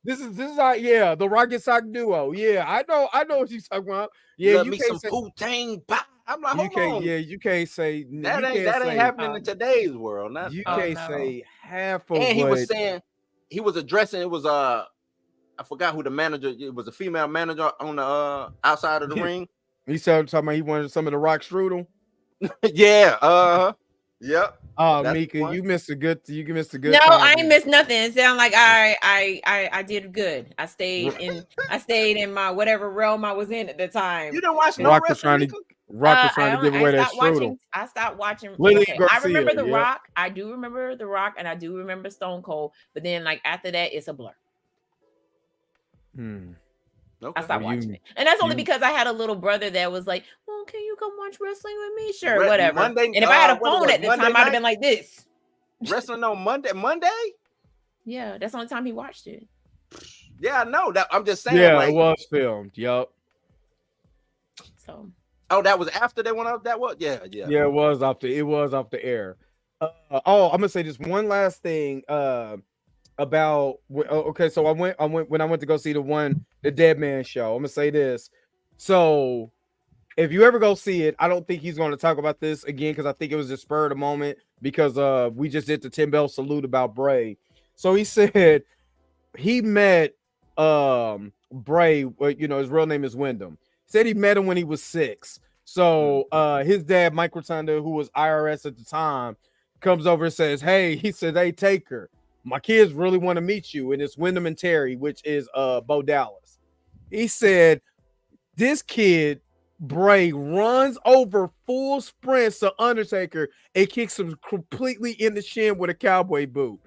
This is the Rock and Sock duo. Yeah, I know what you're talking about. Yeah, you can't say poutine pie. I'm like, you can't say that ain't happening in today's world. You can't say half of. And he was saying he was addressing it was I forgot who the manager. It was a female manager on the outside of the ring. He started talking about he wanted some of the Rock strudel. Yeah, Yep. Oh, That's Mika, one. you missed a good time. No, I ain't here. missed nothing. It sound like I did good. I stayed in my whatever realm I was in at the time. You didn't watch no Rock was wrestling, trying to Mika? give away that stopped strudel. watching. I stopped watching. Lily Okay, I Garcia, remember The yeah. Rock. I do remember The Rock, and I do remember Stone Cold. But then, like after that, it's a blur. Okay. I stopped Well, watching it, and that's only you- because I had a little brother that was like, "Well, can you come watch wrestling with me?" Sure, Re- whatever. Monday, and if I had a what it phone was, at the Monday time, I'd have night? been like this. Wrestling on Monday? Yeah, that's the only time he watched it. Yeah, I know that. I'm just saying, yeah, like, it was filmed. Yup. So oh, that was after they went up. That was, yeah. Yeah, it was off the air. I'm gonna say just one last thing. About okay, so I went when I went to go see the Dead Man show. I'm gonna say this. So if you ever go see it, I don't think he's going to talk about this again because I think it was just spur of the moment because we just did the 10 bell salute about Bray. So he said he met Bray, you know, his real name is Wyndham. Said he met him when he was 6. So his dad, Mike Rotunda, who was IRS at the time, comes over and says, "Hey," he said, "Hey, Taker, my kids really want to meet you." And it's Wyndham and Terry, which is Bo Dallas. He said, this kid, Bray, runs over full sprints to Undertaker and kicks him completely in the shin with a cowboy boot.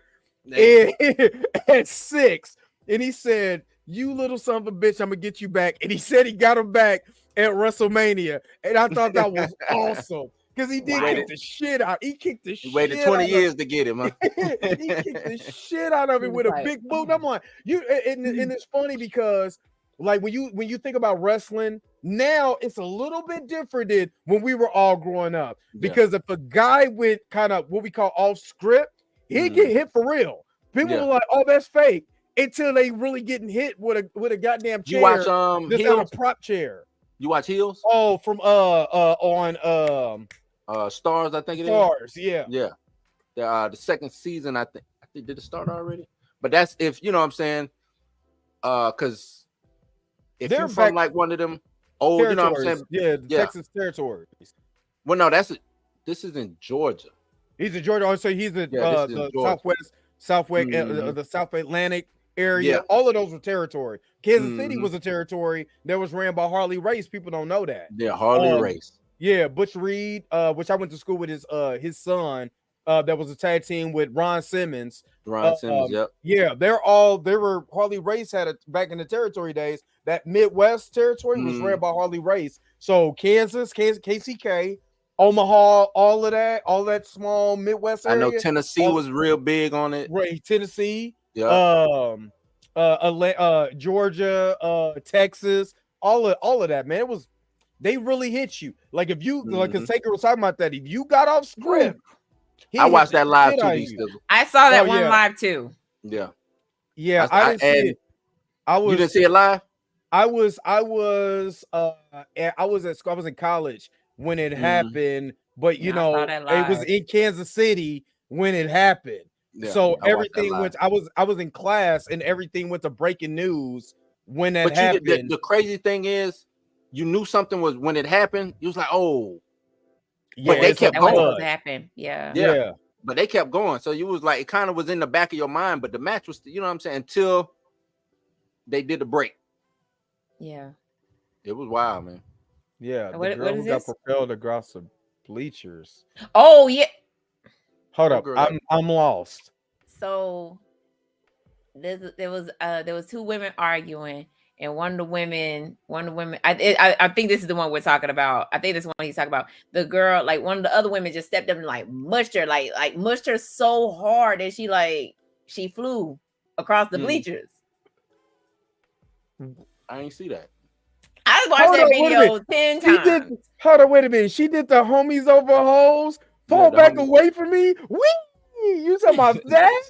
At 6. And he said, "You little son of a bitch, I'm gonna get you back." And he said he got him back at WrestleMania. And I thought that was awesome. Because he did kick the shit out. He kicked the shit out. Waited 20 years to get him, huh? He kicked the shit out of him with a big boot. I'm like, and it's funny because like when you think about wrestling now, it's a little bit different than when we were all growing up. Because if a guy went kind of what we call off script, he'd get hit for real. People were like, "Oh, that's fake," until they really getting hit with a goddamn chair. You watch just Heels? on a prop chair. You watch Heels? Oh, from on Stars, I think it is. Stars, yeah. The second season, I think did it start already? But that's if you know what I'm saying. Because if you're from like one of them old, you know what I'm saying? Texas territories. Well, no, this is in Georgia. He's in Georgia. So he's the Southwest, the South Atlantic area. Yeah. All of those were territory. Kansas City was a territory that was ran by Harley Race. People don't know that. Yeah, Harley Race. Yeah, Butch Reed, which I went to school with his son. That was a tag team with Ron Simmons. Yep. Yeah, they were Harley Race had back in the territory days. That Midwest territory was ran by Harley Race. So Kansas, KCK, Omaha, all that small Midwest area. I know Tennessee was real big on it. Right, Tennessee. Yeah. Georgia, Texas, all of that, man. It was they really hit you. Like if you like because Taker was talking about that. If you got off script, I watched that live too. I saw that one live too. Yeah. Yeah, I didn't see it. You didn't see it live? I was at school. I was in college when it happened, but you know, it was in Kansas City when it happened. Yeah, so everything went. I was in class, and everything went to breaking news when that happened. The crazy thing is, you knew something was when it happened. You was like, "Oh, yeah." But they kept going. Yeah. But they kept going. So you was like, it kind of was in the back of your mind. But the match was, you know what I'm saying, until they did the break. Yeah. It was wild, man. Yeah. The girl who got propelled across the bleachers. Oh yeah. Hold up, I'm lost. So there was two women arguing, and one of the women, I think this is the one we're talking about. I think this is one he's talking about. The girl, like one of the other women, just stepped up and like mushed her, like mushed her so hard that she flew across the bleachers. I ain't see that. I watched that video 10 times. Hold on, wait a minute. She did the homies over hoes. Fall back away from me. Wee! You talking about that?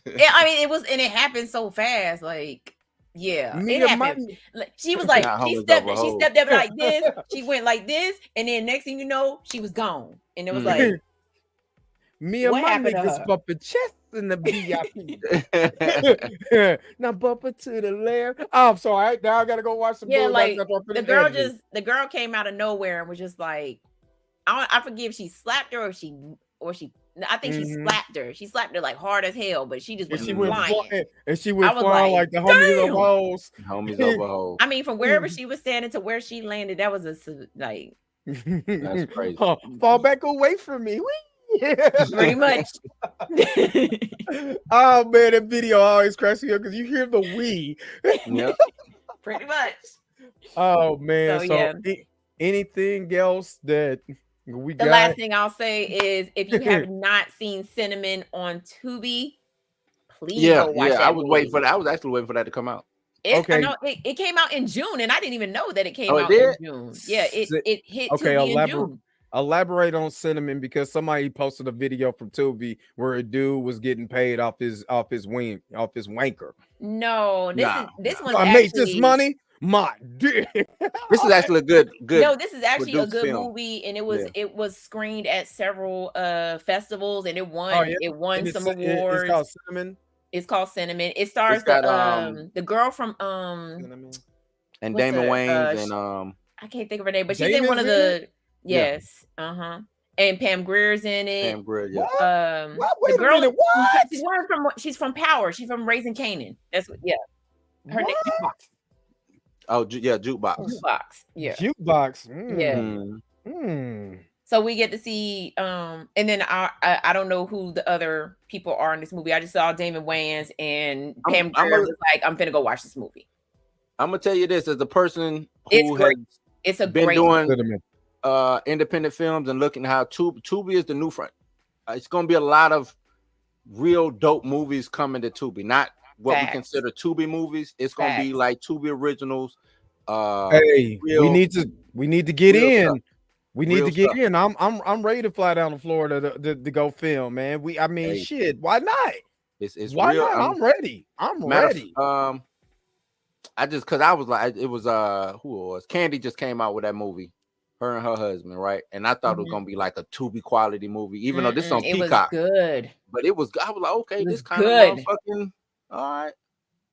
Yeah, I mean, it happened so fast. Like, yeah, it happened. She was like, she stepped up like this. She went like this, and then next thing you know, she was gone. And it was like, me and my niggas bumping chest in the VIP. Now bump it to the left. Oh, I'm sorry. Now I gotta go watch some. Yeah, like the girl came out of nowhere and was just like, I forget if she slapped her or if she or I think she slapped her. She slapped her like hard as hell, but she just And was she went flying. flying like the homies damn! over hoes. Homies over hoes. I mean, from wherever she was standing to where she landed, that was like That's crazy. Fall back away from me. pretty much. Oh man, that video always cracks me up because you hear the "we." Yeah. Pretty much. Oh man. So yeah. anything else that we got? The last thing I'll say is if you have not seen Cinnamon on Tubi, please go watch that. I was waiting for that. I was actually waiting for that to come out. I know it came out in June, and I didn't even know that it came out in June. Yeah, it hit Tubi in June. Elaborate on Cinnamon, because somebody posted a video from Tubi where a dude was getting paid off his wanker. No, this one. I made this money. My dick. This is actually a good. No, this is actually a good film. movie, and it was screened at several festivals, and it won some awards. It's called Cinnamon. It's called Cinnamon. It stars the girl from Cinnamon. And Damon Wayans and I can't think of her name, but she's in one of the and Pam Grier's in it. Pam Grier, yeah. Wait the girl, a minute, what? She's from Power. She's from Raising Kanan. That's what. Yeah, her name. Oh yeah, Jukebox. Jukebox. Yeah. Jukebox. Yeah. So we get to see, and then I don't know who the other people are in this movie. I just saw Damon Wayans and Pam Grier was like, I'm finna go watch this movie. I'm gonna tell you this as a person who has been doing independent films and looking how Tubi is the new front. It's gonna be a lot of real dope movies coming to Tubi. Not what we consider Tubi movies. It's gonna be like Tubi originals. Hey, we need to get in. Stuff. We need to get in. I'm ready to fly down to Florida to go film, man. Shit. Why not? It's why real. not? I'm ready. I'm ready. I just because I was like, it was who it was. Candy just came out with that movie, her and her husband, right? And I thought it was gonna be like a Tubi quality movie, even though this is on Peacock. It was good, but I was like, okay, this kind of fucking all right.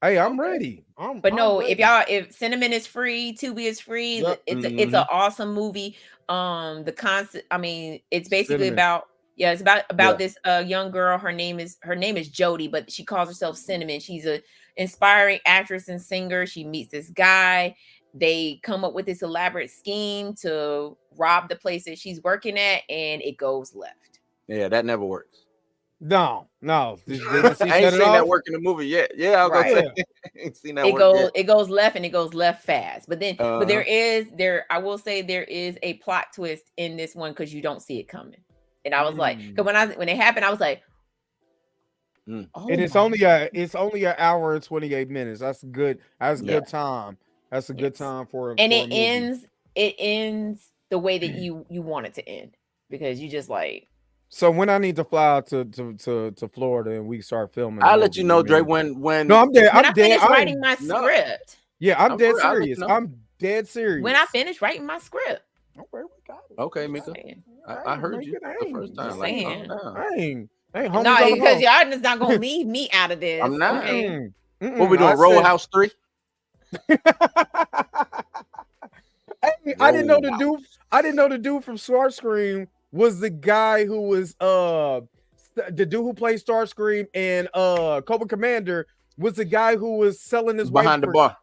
Hey, I'm ready. I'm ready. If Cinnamon is free, Tubi is free. Yep. It's an awesome movie. The concept. I mean, it's basically about this young girl. Her name is Jody, but she calls herself Cinnamon. She's a inspiring actress and singer. She meets this guy. They come up with this elaborate scheme to rob the place that she's working at, and it goes left. Yeah, that never works. No. I ain't seen that work in the movie yet. Yeah, I was gonna say, ain't seen that work yet. It goes left, and it goes left fast. But then, but I will say there is a plot twist in this one because you don't see it coming. And I was like, because when it happened, I was like, and it's only an hour and 28 minutes. That's good. That's good time. That's a good time for and it ends the way that you want it to end, because you just like. So when I need to fly out to Florida and we start filming, I'll let you know, Dre. When no, I'm dead. I'm dead. Writing my script. Yeah, I'm dead serious. I'm dead serious. When I finish writing my script. Okay, Mika. I heard you the first time. No, because y'all just not gonna leave me out of this. I'm not. Okay. What we doing? Roadhouse 3? I didn't know the dude from Starscream was the guy who was the dude who played Starscream and Cobra Commander was the guy who was selling his behind the bar.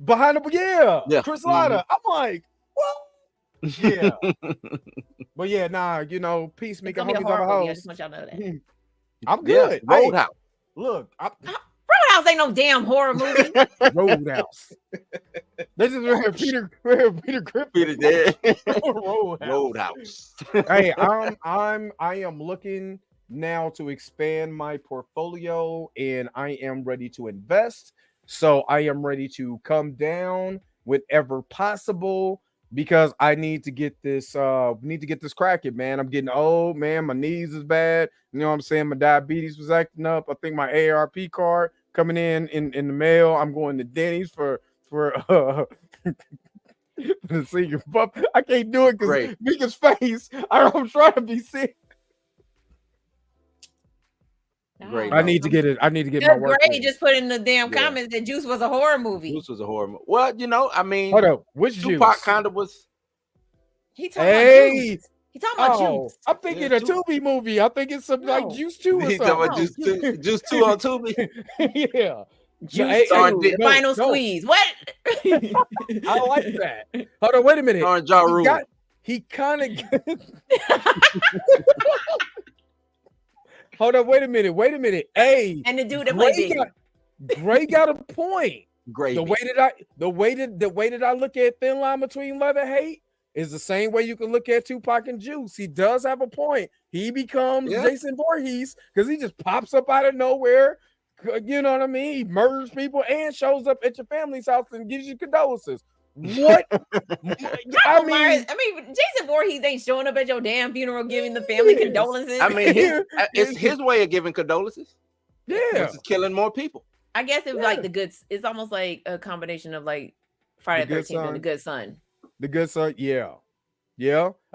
Behind the yeah. Chris Latta. I'm like, what? Yeah. But yeah, peace, Mika. Homies on the house. I just want y'all to know that. I'm good. Yeah, Roadhouse. Look, Roadhouse ain't no damn horror movie. Roadhouse. This is where Peter Griffin. Peter dead. Roadhouse. Hey, I am looking now to expand my portfolio, and I am ready to invest. So I am ready to come down whenever possible, because I need to get this cracking, man. I'm getting old, man. My knees is bad. You know what I'm saying? My diabetes was acting up. I think my AARP card coming in the mail. I'm going to Denny's for the senior pup. I can't do it because Mika's face. I'm trying to be sick. Great. I need to get it. I need to get my work. Gray just put in the damn comments that Juice was a horror movie. Juice was a horror movie. Well, I mean, hold up. Which Tupac kind of was. He talking about Juice. He talking about Juice. I'm thinking Yeah, a Tubi movie. I think it's something like No. Juice 2 or He talking about something. Juice 2 on Tubi. Yeah. Juice Hey, 2, hey, the final squeeze. What? I like that. Hold on, wait a minute. Starring Ja Rule. He kind of. Hold on, wait a minute. Hey, And the dude that played Biggie. Gray got a point. Great. The way that I look at Thin Line Between Love and Hate is the same way you can look at Tupac and Juice. He does have a point. He becomes Jason Voorhees because he just pops up out of nowhere. You know what I mean? He murders people and shows up at your family's house and gives you condolences. What? I mean, Jason Voorhees ain't showing up at your damn funeral giving the family condolences. I mean, it's his way of giving condolences. Yeah, it's killing more people. I guess it's like the good. It's almost like a combination of like Friday the 13th and The Good Son. The Good Son, yeah.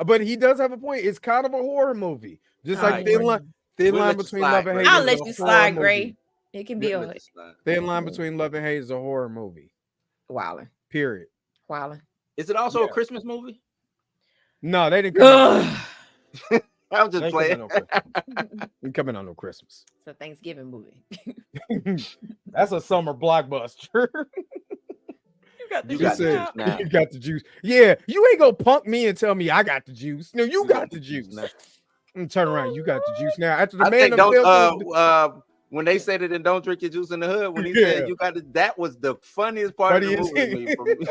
But he does have a point. It's kind of a horror movie, just like Thin Line Between Love and Hate. I'll let you slide, Gray. It can be a Thin Line Between Love and Hate is a horror movie. Wildin'. Period. Wildin'. Is it also a Christmas movie? No, they didn't come out. I'm just playing. They coming on no Christmas. It's a Thanksgiving movie. That's a summer blockbuster. You got the juice. Yeah, you ain't gonna punk me and tell me I got the juice. No, you got the juice. Turn around. You got the juice now. After the when they said it in Don't Drink Your Juice in the Hood, when he said you got it, that was the funniest part of the movie for me.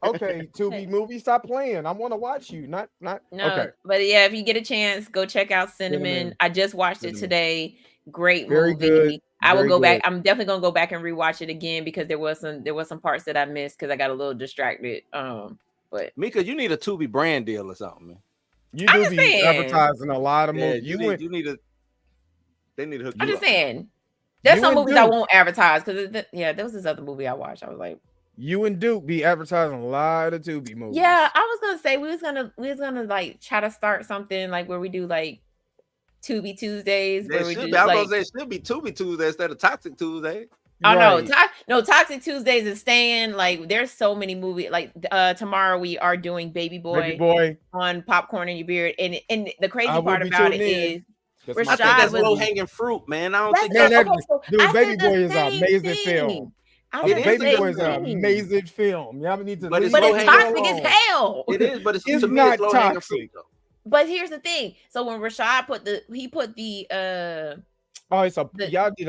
Okay, Tubi movie, stop playing. I want to watch you. Not. No, okay. But yeah, if you get a chance, go check out Cinnamon. I just watched it today. Great Very movie. Good. I will go back. I'm definitely gonna go back and rewatch it again because there was some parts that I missed because I got a little distracted. But Mika, you need a Tubi brand deal or something, man. You do be advertising a lot of movies. They need to hook you up. I'm just saying, there's some movies I won't advertise because there was this other movie I watched. I was like, you and Duke be advertising a lot of Tubi movies. Yeah, I was gonna say we was gonna like try to start something like where we do like Tubi Tuesdays. Where we do I was gonna say it should be Tubi Tuesday instead of Toxic Tuesday. Oh no, Toxic Tuesdays is staying. Like there's so many movies. Like tomorrow we are doing Baby Boy on Popcorn in Your Beard, and the crazy part about it is Rashad that's low hanging fruit, man. I don't think Baby Boy is an amazing film. Baby Boy is an amazing film. Y'all need to, but it's toxic as hell. It is, but it's not toxic. But here's the thing. So when Rashad put the y'all did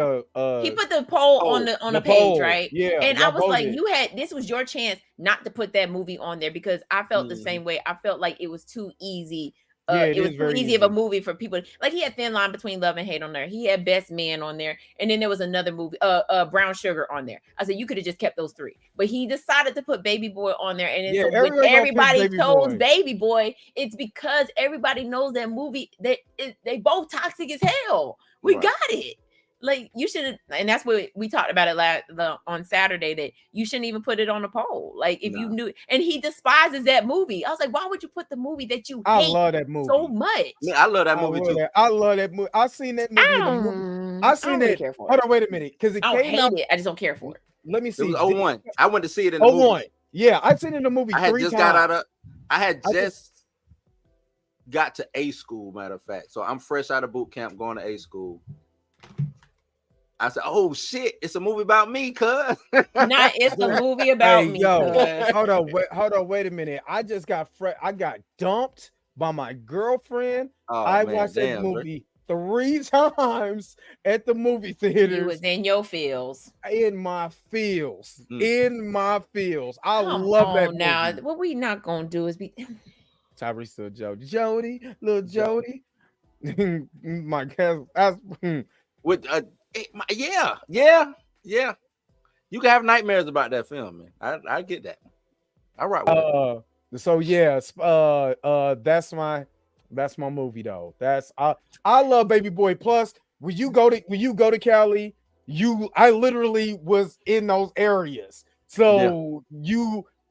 he put the poll on the page, right? Yeah. And I was like, this was your chance not to put that movie on there because I felt the same way. I felt like it was too easy. It was too easy of a movie for people. Like he had Thin Line Between Love and Hate on there. He had Best Man on there, and then there was another movie, Brown Sugar on there. I said you could have just kept those three, but he decided to put Baby Boy on there. And everybody chose Baby Boy, it's because everybody knows that movie. They both toxic as hell. We got it. Like you should, and that's what we talked about it on Saturday, that you shouldn't even put it on the poll. Like if you knew, and he despises that movie. I was like, why would you put the movie that you hate? I love that movie so much. I love that movie too. I love that movie. I seen that movie. I seen that. Hold on, wait a minute, because it came out. I just don't care for it. Let me see. It was 01. I went to see it in the movie. Yeah, I've seen it in the movie. I had just got to A school, matter of fact. So I'm fresh out of boot camp going to A school. I said, "Oh shit, it's a movie about me, cuz." It's a movie about me. Hold on, wait a minute. I just got I got dumped by my girlfriend. I watched that movie 3 times at the movie theater. You was in your feels. In my feels. In my feels. I love that movie. Now, what we not gonna do is be Tyrese, little Jody. My cousin. With yeah. You can have nightmares about that film, man. I get that. All right. So yeah, that's my movie though. I love Baby Boy. Plus, when you go to Cali, I literally was in those areas. So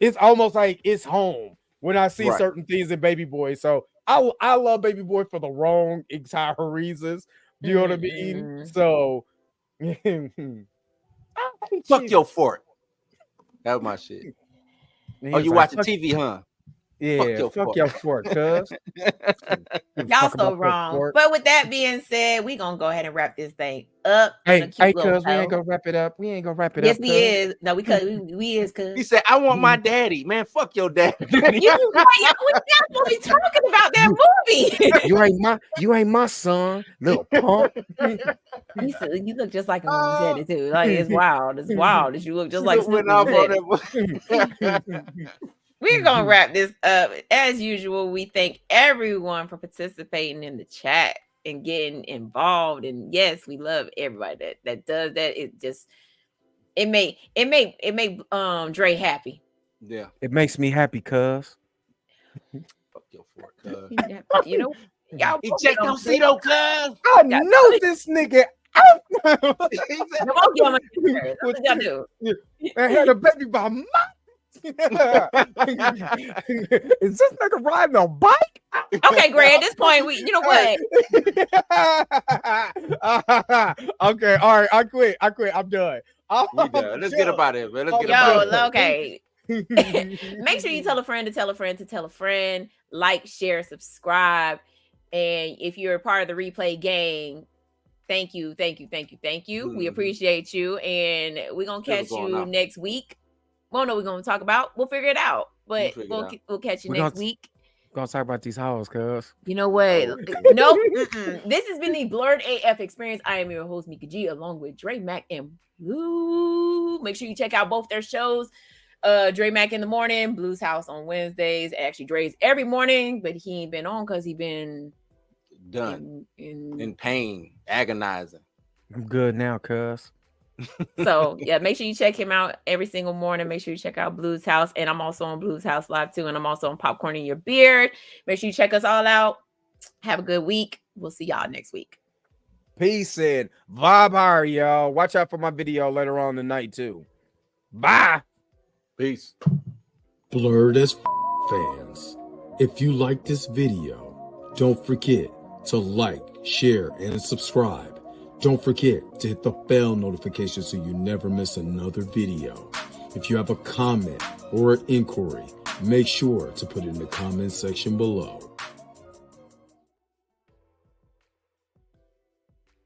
it's almost like it's home when I see certain things in Baby Boy. So I love Baby Boy for the wrong entire reasons. You know what I mean? So fuck your fort. That was my shit. Oh, you watching TV, huh? Yeah, fuck your fork, cuz. Y'all so wrong. But with that being said, we gonna go ahead and wrap this thing up. Hey, cuz, we ain't gonna wrap it up. Yes, we is. No, we is, cuz. He said, I want my daddy. Man, fuck your daddy. We're not supposed to be talking about that movie. You ain't my son, little punk. He said, you look just like him when he said it too. Like, it's wild. It's wild that you look just like Snoop when he said it. We're gonna wrap this up. As usual, we thank everyone for participating in the chat and getting involved. And yes, we love everybody that does that. It make Dre happy. Yeah, it makes me happy, cuz. Fuck your fork, cuz. You know, y'all eject your Cito, cuz. I know this nigga. What y'all do? I had a baby by my. Is this nigga riding a bike? Okay, Gray. At this point, you know what? Okay, all right. I quit. I'm done. We done. Let's get up out of here, man. Let's get up out of here. Okay. Make sure you tell a friend to tell a friend to tell a friend. Like, share, subscribe, and if you're a part of the replay gang, thank you. We appreciate you, and we're gonna catch you next week. We don't know what we're gonna talk about. We'll figure it out, but we'll catch you next week. We're gonna talk about these hoes, cuz. You know what? Nope. This has been the Blerd AF experience. I am your host, Mika G, along with Dre Mac and Blue. Make sure you check out both their shows. Dre Mac in the morning, Blue's House on Wednesdays. Actually, Dre's every morning, but he ain't been on because he been done in pain, agonizing. I'm good now, cuz. So yeah, make sure you check him out every single morning. Make sure you check out Blue's House, and I'm also on Blue's House Live too, and I'm also on Popcorn in Your Beard. Make sure you check us all out. Have a good week. We'll see y'all next week. Peace and vibe higher, y'all. Watch out for my video later on tonight too. Bye. Peace. Blerd as fans, if you like this video, don't forget to like, share, and subscribe. Don't forget to hit the bell notification so you never miss another video. If you have a comment or an inquiry, make sure to put it in the comment section below.